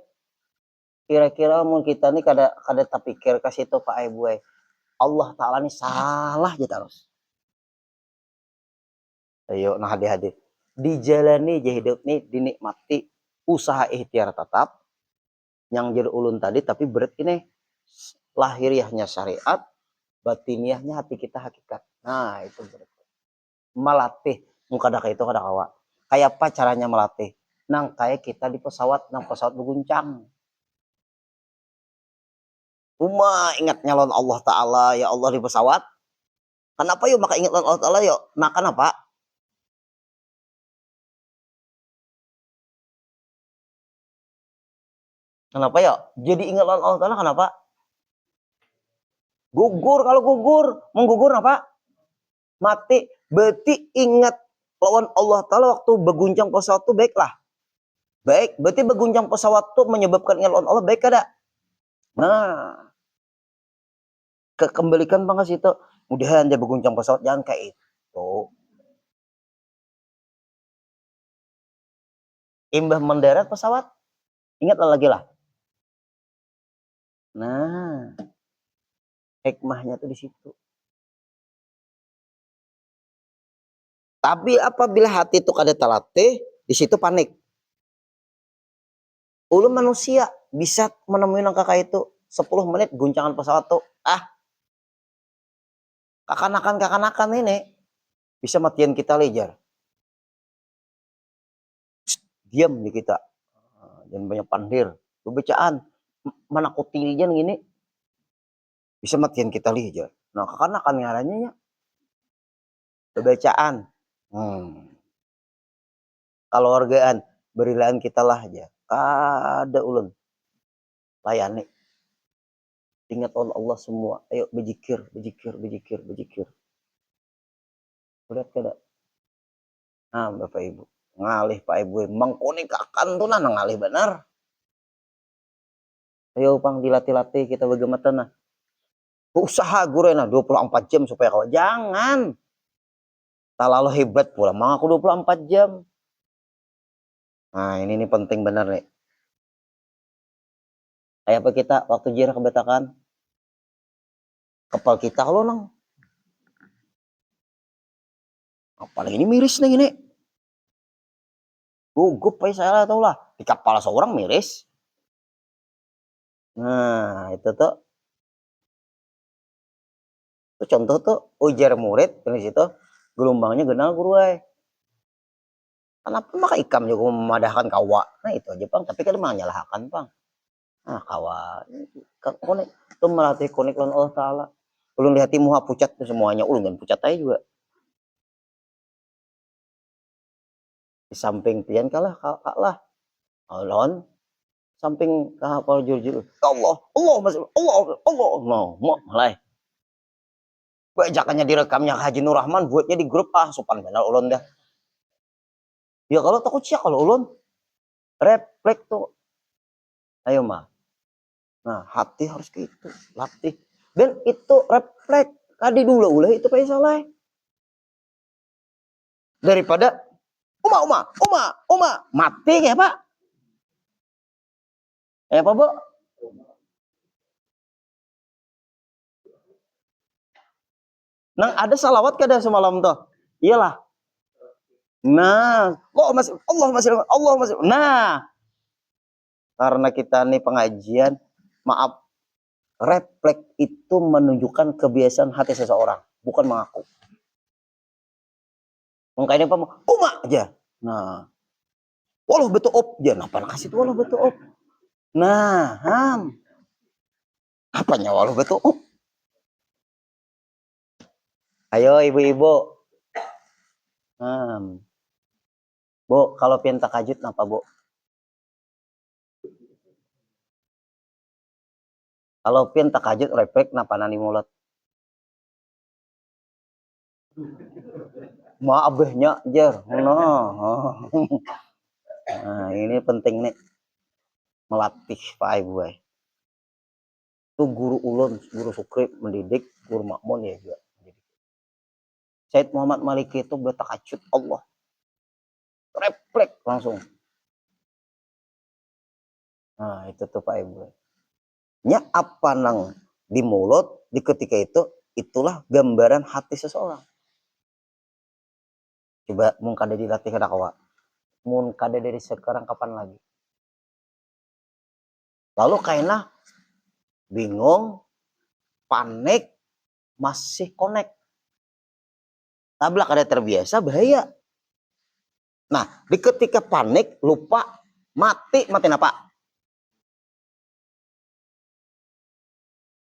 [SPEAKER 1] kira-kira kita nih kada terpikir ke situ Pak Ibu. Allah Ta'ala nih salah aja terus. Ayo nah hadi-hadi. Dijalani aja hidup nih, dinikmati, usaha ikhtiar tetap yang jadi ulun tadi, tapi berat ini lahiriahnya syariat, batiniahnya hati kita hakikat. Nah, itu berat. Melatih muka dak itu kada kawa. Kayak apa caranya melatih? Nang kayak kita di pesawat, nang pesawat berguncang. Ingat nyalon Allah Ta'ala, ya Allah di pesawat. Kenapa yuk maka ingat Allah Ta'ala yuk? Nah kenapa? Kenapa ya? Jadi ingat Allah Ta'ala kenapa? Gugur, kalau gugur. Menggugur apa? Mati. Berarti ingat lawan Allah Ta'ala waktu berguncang pesawat itu baiklah. Baik, berarti berguncang pesawat itu menyebabkan ingat lawan Allah baik kada? Nah, kembalikan bang ke situ. Mudahan dia berguncang pesawat, jangan kayak itu. Imbah mendarat pesawat, ingatlah lagi lah. Nah, hikmahnya tuh di situ. Tapi apabila hati itu kada terlatih, di situ panik. Ulun manusia bisa menemui angka kayak itu 10 menit guncangan pesawat tuh. Kakanakan ini bisa matian kita lejar. Diam di kita. Jangan banyak pandir. Bacaan menakuti lijan gini bisa matian kita lejar. Nah, kakanakan ngarannya ya. Bacaan. Kalau wargaan berilaan kita lah aja. Kada ulun. Layani. Ingat Allah semua. Ayo berzikir. Berat kada? Nah, Bapak Ibu. Ngalih Pak Ibu. Mengkonikakan tuh nah ngalih benar. Ayo pang dilatih-latih kita bagaimana nah. Usaha guru nah 24 jam supaya kau jangan. Terlalu hebat pula. Mang aku 24 jam. Nah, ini penting benar nih. Kayak apa kita waktu jirah kebetakan? Kepal kita kalau nang. Apalagi ini miris nih ini. Gugup aja saya tahu lah. Di kepala seorang miris. Nah, itu tuh. Itu contoh tuh ujar murid di situ gelombangnya genal guru ay. Kenapa maka ikam juga memadahkan kawa? Nah itu aja bang. Tapi kan menyalahkan bang. Nah kawa. Konek itu melatih konek lawan Allah Taala. Ulun lihat muha pucat tuh semuanya. Ulun kan pucat aja juga. Di samping pian kalah kak lah. Lawan samping kapal jujur. Allah mau mulai. Bajakannya direkamnya Haji Nur Rahman buatnya di grup sopan benar ulun dah. Ya kalau takut sih kalau ulun refleks tuh. Ayo mah. Nah hati harus gitu latih. Dan itu refleks kadi dulu ulah itu kayak salah. daripada Uma mati ya Pak. Apa Bu? Nang ada salawat kada semalam tuh. Iyalah. Nah, kok masih Allah masih. Nah, karena kita nih pengajian, maaf, refleks itu menunjukkan kebiasaan hati seseorang, bukan mengaku. Makanya apa? Uma aja. Nah, walau betul op aja. Nah, apa kasih tuh walau betul op. Nah, apanya walau betul op? Ayo ibu-ibu. Bu, kalau pian takajud kenapa Bu? Kalau pian takajud refleks kenapa nani mulut? Maafnya jer. Nah, ini penting nih melatih Pak Ibu. Itu guru ulun, guru Sukri mendidik, guru Makmun ya juga. Said Muhammad Maliki itu bertakajud Allah. Refleks langsung. Nah, itu tuh Pak Ibu. Nya apa nang di mulut di ketika itu, itulah gambaran hati seseorang. Coba mun kada dilatih kada kawa. Mun kada dari sekarang kapan lagi? Lalu kayaknya bingung, panik, masih connect. Tabla kada terbiasa bahaya. Nah, di ketika panik, lupa, mati apa?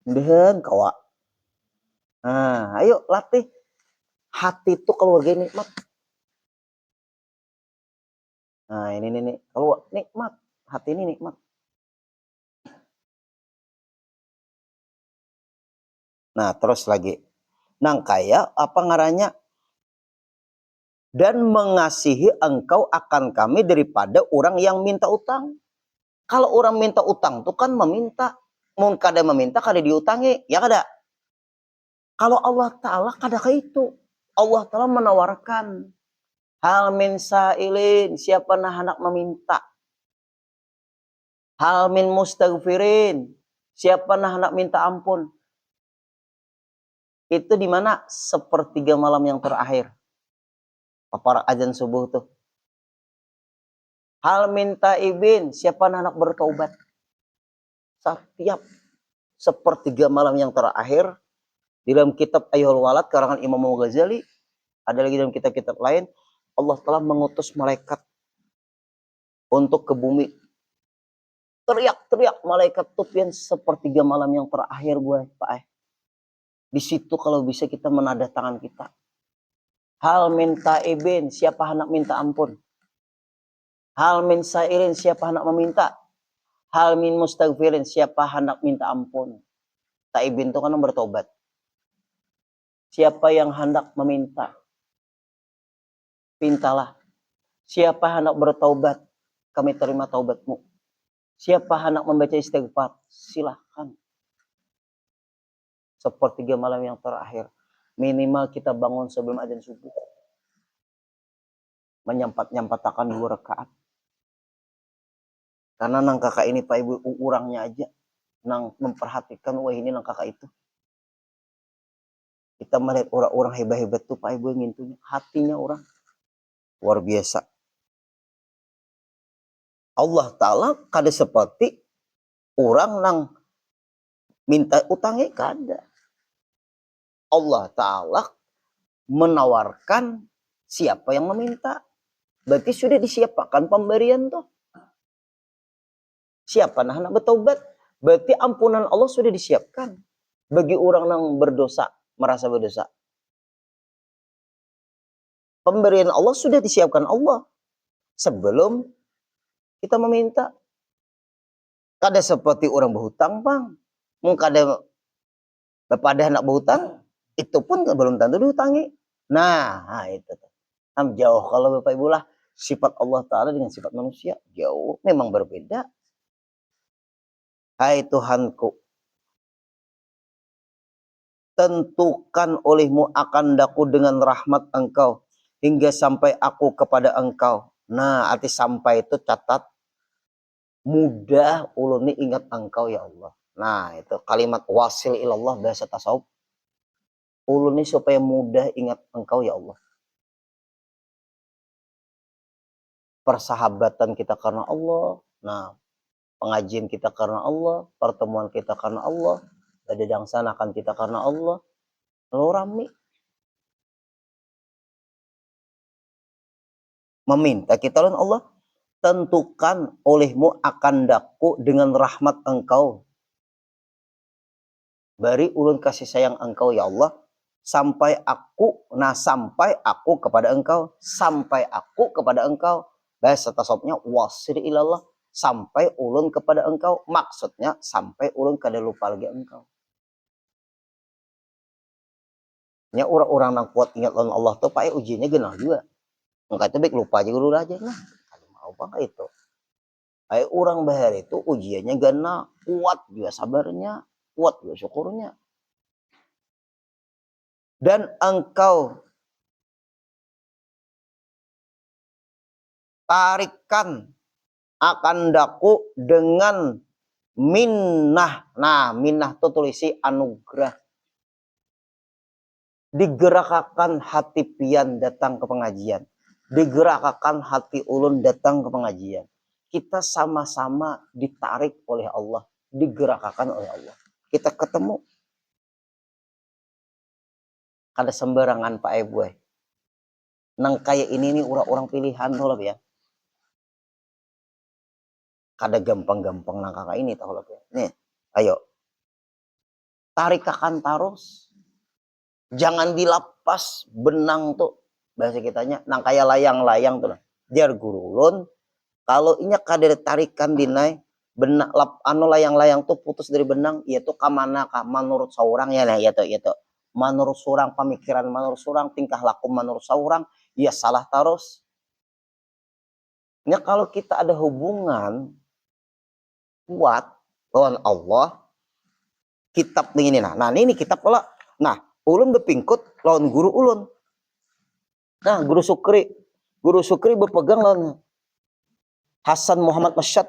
[SPEAKER 1] Dehen kawa. Nah, ayo latih. Hati itu keluarga nikmat. Nah, ini nih, kalau nikmat, hati ini nikmat. Nah, terus lagi. Nang kaya apa ngaranya? Dan mengasihi engkau akan kami daripada orang yang minta utang. Kalau orang minta utang tuh kan meminta. Mun kada meminta kada diutangi, ya kada. Kalau Allah Ta'ala kada kayak itu. Allah Ta'ala menawarkan. Hal min sa'ilin, siapa nah hendak meminta. Hal min mustaghfirin, siapa nah hendak minta ampun. Itu di mana? Sepertiga malam yang terakhir. Para azan subuh tuh. Hal minta ibin, siapa nah hendak bertaubat. Setiap sepertiga malam yang terakhir di dalam kitab Ayyuhal Walad karangan Imam Ghazali, ada lagi dalam kitab-kitab lain, Allah telah mengutus malaikat untuk ke bumi. Teriak-teriak malaikat tupian sepertiga malam yang terakhir gue, Pak. Di situ kalau bisa kita menadah tangan kita. Hal minta ibin, siapa hendak minta ampun. Hal min sa'irin, siapa hendak meminta. Hal min mustaghfirin, siapa hendak minta ampun. Taibin itu kan bertobat. Siapa yang hendak meminta, pintalah. Siapa hendak bertaubat, kami terima taubatmu. Siapa hendak membaca istighfar, silahkan. Sepertiga malam yang terakhir, minimal kita bangun sebelum adzan subuh. Menyampat-nyampatakan 2 rakaat. Karena nang kakak ini Pak Ibu urangnya aja. Nang memperhatikan, wah ini nang kakak itu. Kita melihat orang-orang hebat-hebat tuh Pak Ibu ngintunya. Hatinya orang luar biasa. Allah Ta'ala kada seperti orang nang minta utangnya kada. Allah Ta'ala menawarkan siapa yang meminta. Berarti sudah disiapkan pemberian tuh. Siapa nah hendak bertobat, berarti ampunan Allah sudah disiapkan bagi orang yang berdosa, merasa berdosa. Pemberian Allah sudah disiapkan Allah sebelum kita meminta. Kada seperti orang berhutang, Bang. Mungkin kada pada hendak berhutang, itu pun belum tentu dihutangi. Nah itu. Jauh kalau Bapak Ibu lah sifat Allah Ta'ala dengan sifat manusia jauh, memang berbeda. Hai Tuhanku, tentukan olehmu akan daku dengan rahmat engkau hingga sampai aku kepada engkau. Nah, arti sampai itu catat, mudah ulun ini ingat engkau ya Allah. Nah, itu kalimat wasil ilallah bahasa tasawuf. Ulun ini supaya mudah ingat engkau ya Allah. Persahabatan kita karena Allah. Nah, pengajian kita karena Allah, pertemuan kita karena Allah, dadangsanakan kita karena Allah. Lalu rame meminta kita lawan Allah, tentukan olehmu akan daku dengan rahmat engkau. Bari ulun kasih sayang engkau ya Allah, sampai aku kepada engkau, sampai aku kepada engkau. Bahasa tasawufnya wasir ilallah, sampai ulun kepada engkau, maksudnya sampai ulun kada lupa lagi engkau. Nya orang-orang yang kuat ingat lawan Allah tuh pakai ujiannya genah juga. Engkau itu baik lupa aja dulu aja. Nah, kada mau apa itu. Pakai orang bahar itu ujiannya genah, kuat juga sabarnya, kuat juga syukurnya. Dan engkau tarikan akan daku dengan minnah. Nah, minnah itu tulisi anugerah. Digerakkan hati pian datang ke pengajian. Digerakkan hati ulun datang ke pengajian. Kita sama-sama ditarik oleh Allah. Digerakkan oleh Allah. Kita ketemu. Kada sembarangan Pak Ibu. Nang kayak ini nih orang-orang pilihan tuh lah ya. Kada gampang-gampang nang kakak ini tahu lah ya. Nih, ayo. Tarikakan tarus. Jangan dilapas benang tuh. Bahasa kitanya nang kayak layang-layang tuh lah. Jar gurulun kalau inya kada tarikan dinai benang layang-layang tuh putus dari benang, yaitu kamana kah menurut seorang ya nah yaitu menurut seorang pemikiran menurut seorang tingkah laku menurut seorang ya salah terus. Nya kalau kita ada hubungan kuat lawan Allah, kitab ini nah ini kitab pula. Nah, ulun bepingkut lawan guru ulun. Nah, Guru Sukri berpegang lawan Hasan Muhammad Masyad.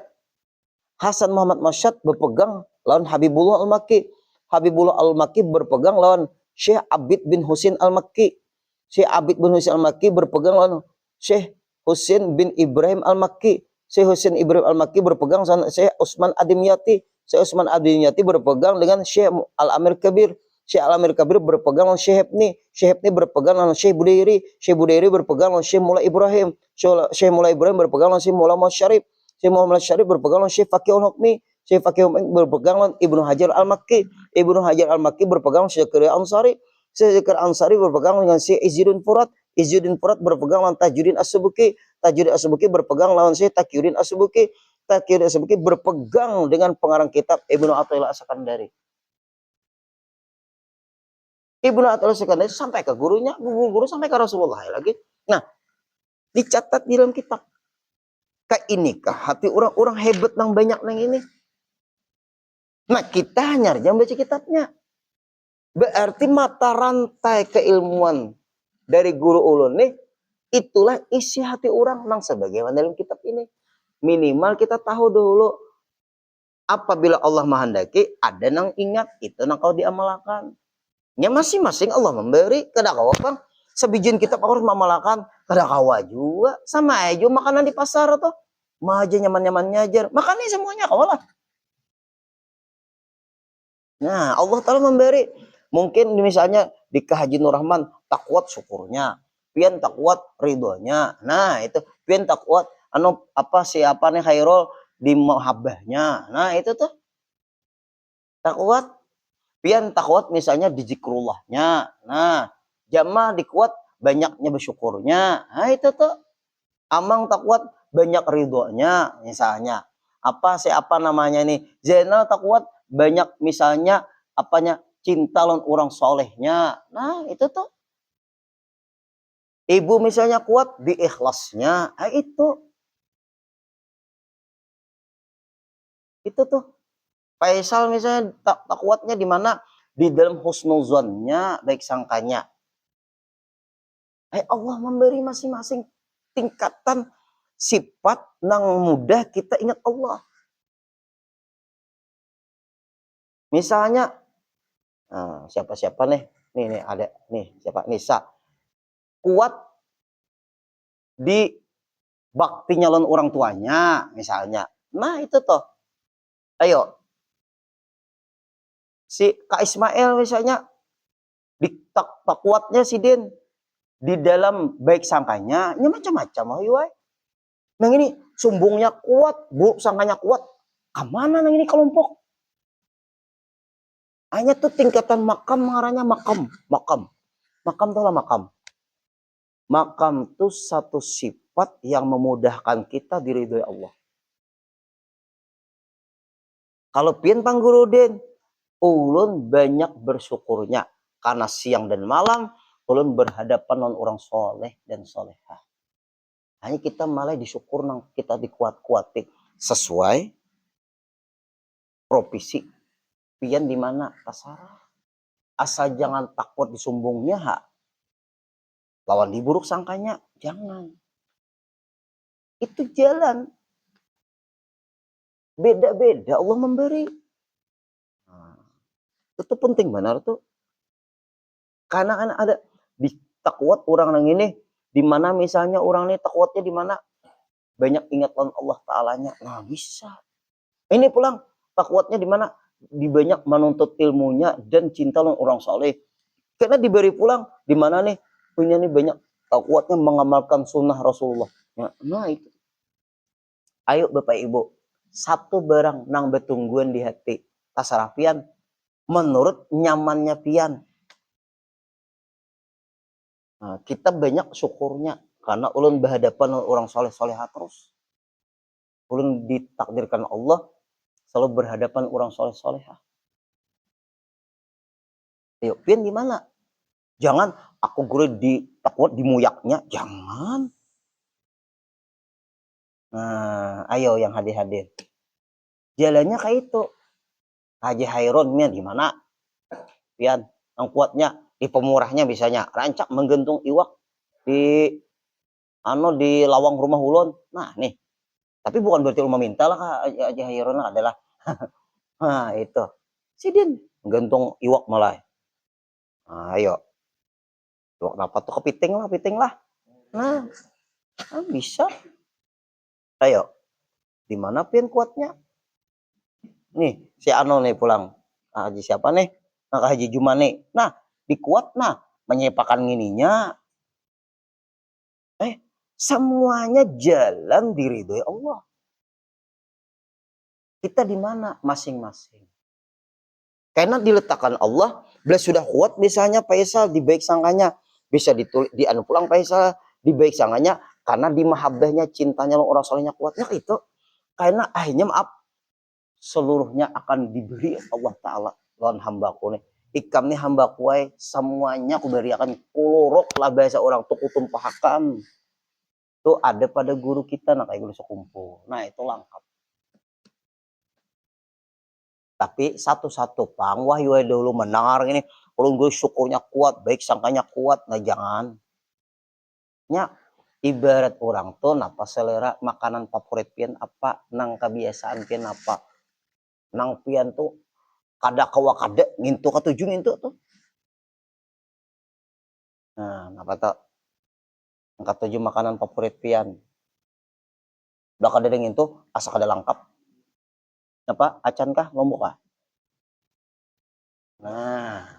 [SPEAKER 1] Hasan Muhammad Masyad berpegang lawan Habibullah Al-Makki. Habibullah Al-Makki berpegang lawan Syekh Abid bin Husin Al-Makki. Syekh Abid bin Husin Al-Makki berpegang lawan Syekh Husin bin Ibrahim Al-Makki. Syekh Husin Ibrahim Al-Makki berpegang lawan Syekh Usman Adimyati. Syekh Usman Adimyati berpegang dengan Syekh Al-Amir Kabir. Syekh Al-Amir Kabir berpegang lawan Syekh Hebni. Syekh Hebni berpegang lawan Syekh Budairi. Syekh Budairi berpegang lawan Syekh Mullah Ibrahim. Syekh Mullah Ibrahim berpegang lawan Syekh Mullah Syarif. Syekh Muhammad Syarif berpegang lawan Syekh Fakihul Hukmi. Syekh Fakihul Hukmi berpegang lawan Ibnu Hajar Al-Makki. Ibnu Hajar Al-Makki berpegang lawan Syekh Zakaria Ansari. Syekh Zakaria Ansari berpegang dengan Syekh Izzuddin Furat. Izzuddin Furat berpegang lawan Tajuddin As-Subuki. Tajuddin As-Subuki berpegang lawan Syekh Taqiyuddin As-Subuki. Taqiyuddin As-Subuki berpegang dengan pengarang kitab Ibnu Athaillah As-Sakandari. Ibnu Athaillah As-Sakandari sampai ke gurunya, guru sampai ke Rasulullah lagi. Nah, dicatat di dalam kitab. Kak inikah hati orang-orang hebat nang banyak nang ini. Nah, kita hanya jangan baca kitabnya. Berarti mata rantai keilmuan dari guru ulun nih, itulah isi hati orang nang sebagaimana dalam kitab ini. Minimal kita tahu dulu apabila Allah menghendaki ada nang ingat itu nang kau diamalkan. Ya masing-masing Allah memberi kada kau apa sebijin kitab harus mamalkan kada kau juga sama aja makanan di pasar tuh mah aja nyaman-nyaman nyajar makannya semuanya kau lah. Nah Allah Ta'ala memberi mungkin misalnya di Haji Nur Rahman tak kuat syukurnya pian tak kuat ridhonya nah itu pian tak kuat anu apa siapa nih khairul di mahabbahnya nah itu tuh tak kuat pian tak kuat misalnya di zikrullahnya nah jamaah dikuat banyaknya bersyukurnya nah itu tuh amang tak kuat banyak ridhonya misalnya apa siapa namanya nih Zainal tak kuat banyak misalnya apanya cinta lawan orang solehnya nah itu tuh ibu misalnya kuat di ikhlasnya nah, itu tuh Faisal misalnya tak kuatnya di mana di dalam husnuzonnya baik sangkanya Allah memberi masing-masing tingkatan sifat nang mudah kita ingat Allah. Misalnya siapa-siapa nih ada nih siapa Nisa kuat di bakti nyalon orang tuanya misalnya. Nah itu toh. Ayo si Kak Ismail misalnya di tak kuatnya si Din di dalam baik sangkanya, ini macam-macam ayo. Nang ini sumbungnya kuat, buruk sangkanya kuat. Kemana nang ini kelompok? Hanya tuh tingkatan makam mengarahnya makam. Makam tuh lah makam. Makam tuh satu sifat yang memudahkan kita diridhoi Allah. Kalau pian panggurudin, ulun banyak bersyukurnya karena siang dan malam ulun berhadapan dengan orang soleh dan solehah. Hanya kita malah disyukur nang kita dikuat-kuatin sesuai profesi pian di mana tasarah. Asal jangan takut disumbungnya ha. Lawan diburuk sangkanya jangan. Itu jalan. Beda-beda Allah memberi. Nah, itu penting benar tuh. Karena kan ada di takwat orang yang ini di mana misalnya orang ini takwatnya di mana banyak ingatan Allah Ta'alanya. Nah bisa. Ini pulang takwatnya di mana di banyak menuntut ilmunya dan cinta orang soleh. Karena diberi pulang di mana nih punya nih banyak takwatnya mengamalkan sunnah Rasulullah. Nah itu. Ayo Bapak Ibu, satu barang nang betungguan di hati tasarah pian menurut nyamannya pian. Nah, kita banyak syukurnya karena ulun berhadapan dengan orang soleh-soleha terus. Ulun ditakdirkan Allah selalu berhadapan orang soleh-soleha. Ayo, pian gimana? Jangan aku guru di takwat di muyaknya, jangan. Nah, ayo yang hadir-hadir. Jalannya kayak itu. Haji Hairun mian gimana? Pian, yang kuatnya di pemurahnya bisanya rancak menggentung iwak di di lawang rumah ulun. Nah, nih. Tapi bukan berarti ulun meminta lah Kak Haji Hairun adalah nah, itu. Sidin menggentung iwak malah. Nah, ayo. Iwak dapat tuh kepiting lah. Nah, bisa. Ayo. Di mana pian kuatnya? Nih, si nih pulang. Haji siapa nih? Nah, Haji Jumane. Nah, dikuat nah menyepakan ngininya. Semuanya jalan diridhoi Allah. Kita di mana? Masing-masing. Karena diletakkan Allah, bila sudah kuat misalnya Faisal di baik sangkanya, bisa ditulis di anu pulang Faisal di baik sangkanya karena di mahabbahnya cintanya orang solehnya kuatnya itu. Karena akhirnya maaf seluruhnya akan diberi Allah Ta'ala lawan hambaku nih. Ikam nih hambaku semuanya aku berikan kuluruk lah bahasa orang tuku tumpahakan. Itu ada pada guru kita nah kayak guru sekumpul. Nah itu lengkap. Tapi satu-satu pang wahyu dulu mendengar ini ulun gue syukurnya kuat baik sangkanya kuat nah jangan nya ibarat orang tuh napa selera makanan favorit pian apa nang kebiasaan pian apa nang pian tuh kada kawa kada ngintu ketujuh ngintu tuh nah napa tuh nang ketujuh makanan favorit pian udah kada ngintu asa kada lengkap apa acan kah lombok kah nah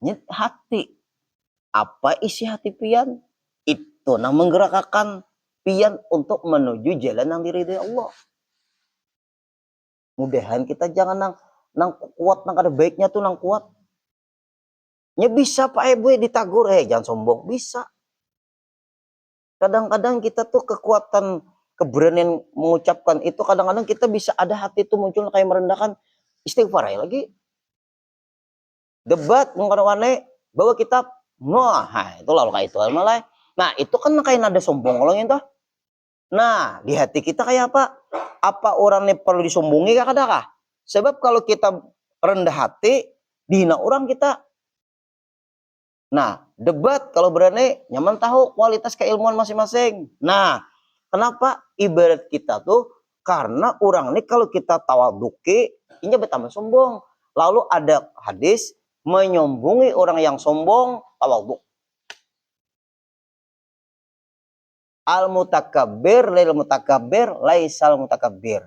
[SPEAKER 1] nyet hati apa isi hati pian itu nang menggerakkan pian untuk menuju jalan yang diridhoi Allah. Mudahan kita jangan nang kuat nang ada baiknya tuh nang kuat. Ya bisa Pak Ibu ditagur jangan sombong bisa. Kadang-kadang kita tuh kekuatan keberanian mengucapkan itu kadang-kadang kita bisa ada hati tuh muncul kayak merendahkan istighfar lagi. Debat mengkawane bawa kitab nah itu lalu kayak itu malah. Nah itu kan kayak nada sombong orang itu. Nah di hati kita kayak apa? Apa orang ini perlu disombongi kah? Sebab kalau kita rendah hati, dihina orang kita. Nah, debat kalau berani, nyaman tahu kualitas keilmuan masing-masing. Nah, kenapa ibarat kita tuh, karena orang ini kalau kita tawaduki, ini bertambah sombong. Lalu ada hadis, menyombongi orang yang sombong, tawaduk. Al-mutakabbir lil mutakabbir laisal mutakabbir.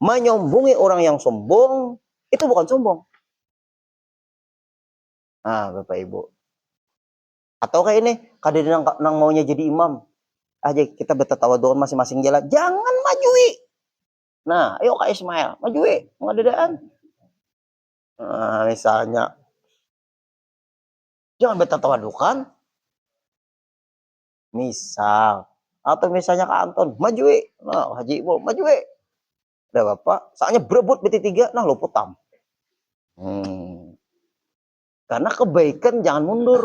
[SPEAKER 1] Menyombongi orang yang sombong, itu bukan sombong. Nah, Bapak Ibu. Atau kayak ini, kadang nang maunya jadi imam. Aja kita bertawaduk masing-masing jalan. Jangan majui. Nah, ayo Kak Ismail, majui. Mengadaan. Nah, misalnya. Jangan bertawadukan. Misal. Atau misalnya Kak Anton, majui. Nah, Haji Ibu, majui. Udah Bapak, soalnya berebut BT3, nah lo putam. Karena kebaikan jangan mundur.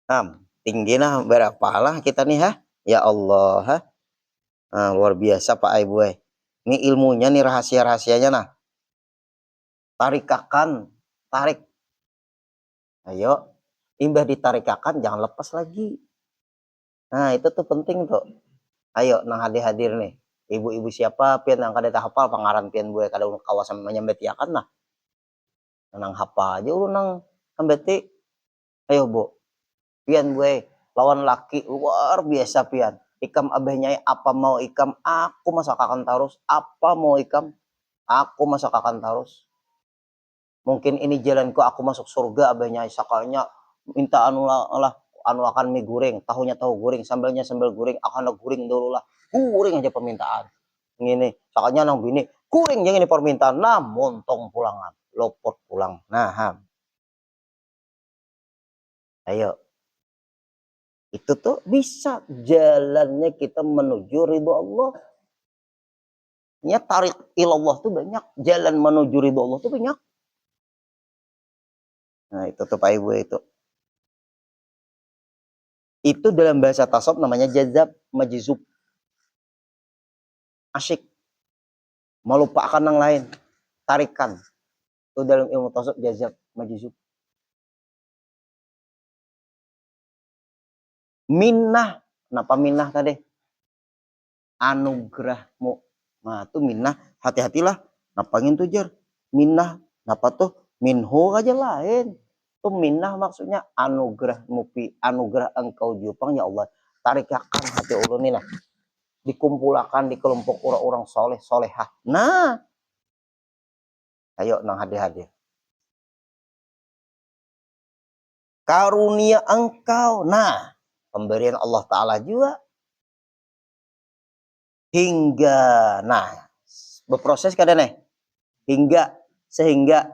[SPEAKER 1] Nah, tinggi nah berapa lah kita nih ha? Ya Allah ha? Nah, luar biasa Pak Ibu. Ini ilmunya nih rahasia-rahasianya nah. Tarikakan, tarik. Ayo, imbah ditarikakan jangan lepas lagi. Nah, itu tuh penting tuh. Ayo nang hadir nih. Ibu-ibu siapa pian yang kada hafal pangaran pian gue kada kawasan menyambetiakan nah. Nang hafal aja nang ambeti. Ayo Bu, pian gue lawan laki luar biasa pian. Ikam abahnya apa mau ikam, aku masakan tarus. Apa mau ikam, aku masakan tarus. Mungkin ini jalanku, aku masuk surga abahnya. Sakalnya minta anu lah, anu akan mie goreng, tahunya tahu goreng, sambalnya sambal goreng, akan goreng dulu lah. Goreng aja permintaan. Ini, sakalnya nang bini, goreng yang ini permintaan. Nah, montong pulangan, lopot pulang. Nah, ayo. Itu tuh bisa jalannya kita menuju ridho Allah. Ya tarik ilallah tuh banyak. Jalan menuju ridho Allah tuh banyak. Nah itu tuh Pak Ibu itu. Itu dalam bahasa tasawuf namanya jazab majzub. Asyik. Melupakan yang lain. Tarikan. Itu dalam ilmu tasawuf jazab majzub. Minnah. Kenapa minnah tadi? Anugerahmu. Nah itu minnah. Hati-hatilah. Napangin tuh jar. Minnah. Napa tuh? Minho aja lain. Itu minnah maksudnya anugerah mupi. Anugerah engkau jupang ya Allah. Tarikakan hati ulun ini lah. Dikumpulkan di kelompok orang-orang soleh solehah. Nah, ayo nang hadir-hadir. Karunia engkau. Nah, pemberian Allah Ta'ala juga. Hingga, nah, berproses kadang nih. Hingga, sehingga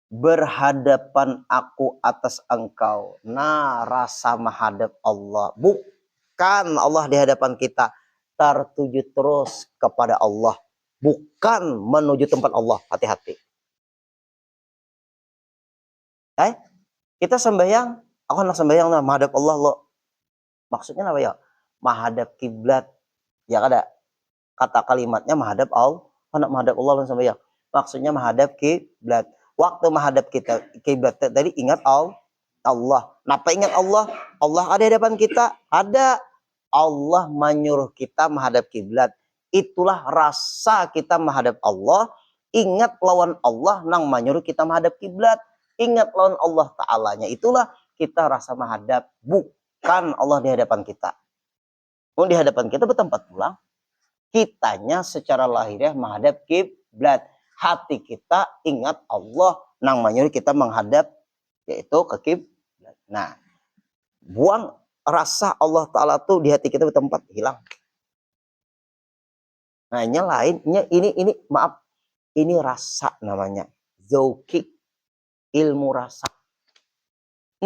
[SPEAKER 1] berhadapan aku atas engkau. Nah, rasa menghadap Allah. Bukan Allah di hadapan kita. Tertuju terus kepada Allah. Bukan menuju tempat Allah. Hati-hati. Kita sembahyang. Aku nak sembahyang nah, menghadap Allah lo. Maksudnya apa ya? Menghadap kiblat. Ya kada. Kata kalimatnya menghadap Allah. Nak menghadap Allah langsung sembahyang. Maksudnya menghadap kiblat. Waktu menghadap kita kiblat tadi ingat Allah. Kenapa ingat Allah? Allah ada di hadapan kita. Ada. Allah menyuruh kita menghadap kiblat. Itulah rasa kita menghadap Allah. Ingat lawan Allah nang menyuruh kita menghadap kiblat. Ingat lawan Allah Ta'alanya. Itulah kita rasa menghadap. Bukan Allah di hadapan kita. Di hadapan kita bertempat pulang. Kitanya secara lahiriah menghadap kiblat. Hati kita ingat Allah nang menyuruh kita menghadap yaitu ke kiblat. Nah, buang rasa Allah Ta'ala tuh di hati kita bertempat hilang. Nah, ini lain, ini maaf, ini rasa namanya. Zauki, ilmu rasa.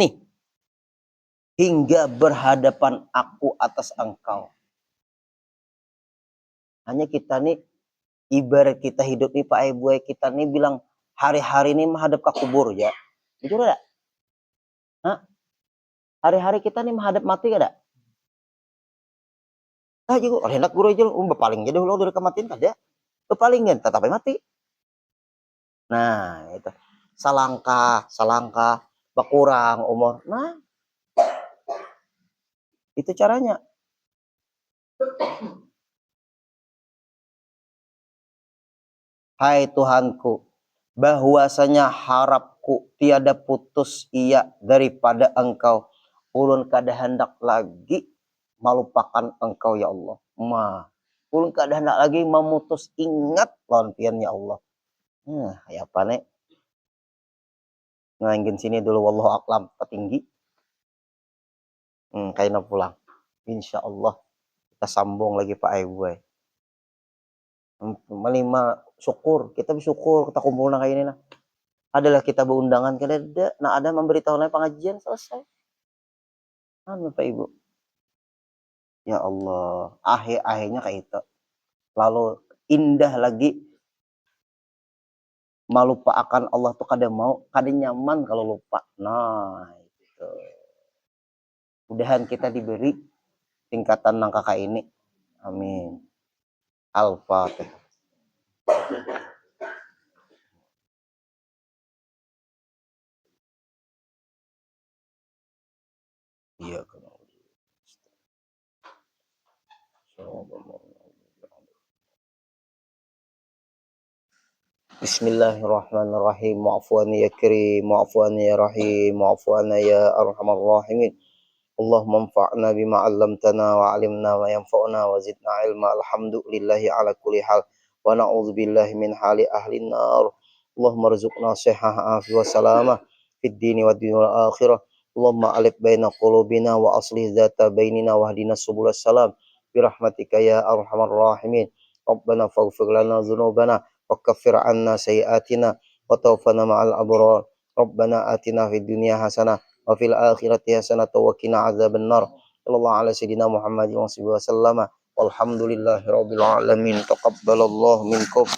[SPEAKER 1] Nih, hingga berhadapan aku atas engkau. Hanya kita nih, ibarat kita hidup nih Pak Ibu, kita nih bilang hari-hari ini menghadap ke kubur ya. Jujur ada? Hah? Hari-hari kita nih menghadap mati ada? Ah juga, hendak guru aja, paling jadi ulang dari kematian kada. Pepalingan tetapi mati. Nah, itu. Salangkah berkurang umur. Nah, itu caranya. Hai Tuhanku, bahwasanya harapku tiada putus ia daripada Engkau. Ulun kada hendak lagi melupakan Engkau ya Allah. Ulun kada hendak lagi memutus ingat lawan pian ya Allah. Ya apa nek? Ngangin sini dulu wallahu a'lam petinggi. Kaina pulang. Insya Allah kita sambung lagi Pak Aibu. Melima syukur, kita bersyukur kita kumpul kayak ini nah. Adalah kita berundangan kada ada, nah ada memberitahu lain pengajian selesai. Pak Ibu. Ya Allah, akhirnya kayak itu. Lalu indah lagi melupa akan Allah tuh kada mau, kada nyaman kalau lupa. Nah, itu. Mudahan kita diberi tingkatan nang kakak ini. Amin. Al-Fatihah. Iya, Bismillahirrahmanirrahim. Mu'afwan ya karim, mu'afwan ya rahim, mu'afwan ya arhamar rahimin. Allahumma anfa'na bima 'allamtana wa 'allimna ma yanfa'una wa zidna ilma. Alhamdulillahi ala kulli hal wa na'udzubillahi min hali ahli nar. Allahumma rzuqna sihah afi wa salamah fid dini wad dunya wal akhirah. Allahumma alif baina qulubina wa aslih dzata bainina wa hdina subulas salam bi rahmatika ya arhamar rahimin. Rabbana faghfir lana dzunubana wa kaffir 'anna sayyi'atina wa tawaffana ma'al abrar. Rabbana atina fid dunya hasanah wa fil akhirati hasanatan wa qina adzabannar. Sallallahu ala sayyidina Muhammadin wa sallam. Walhamdulillahi rabbil alamin. Taqabbalallahu minkum.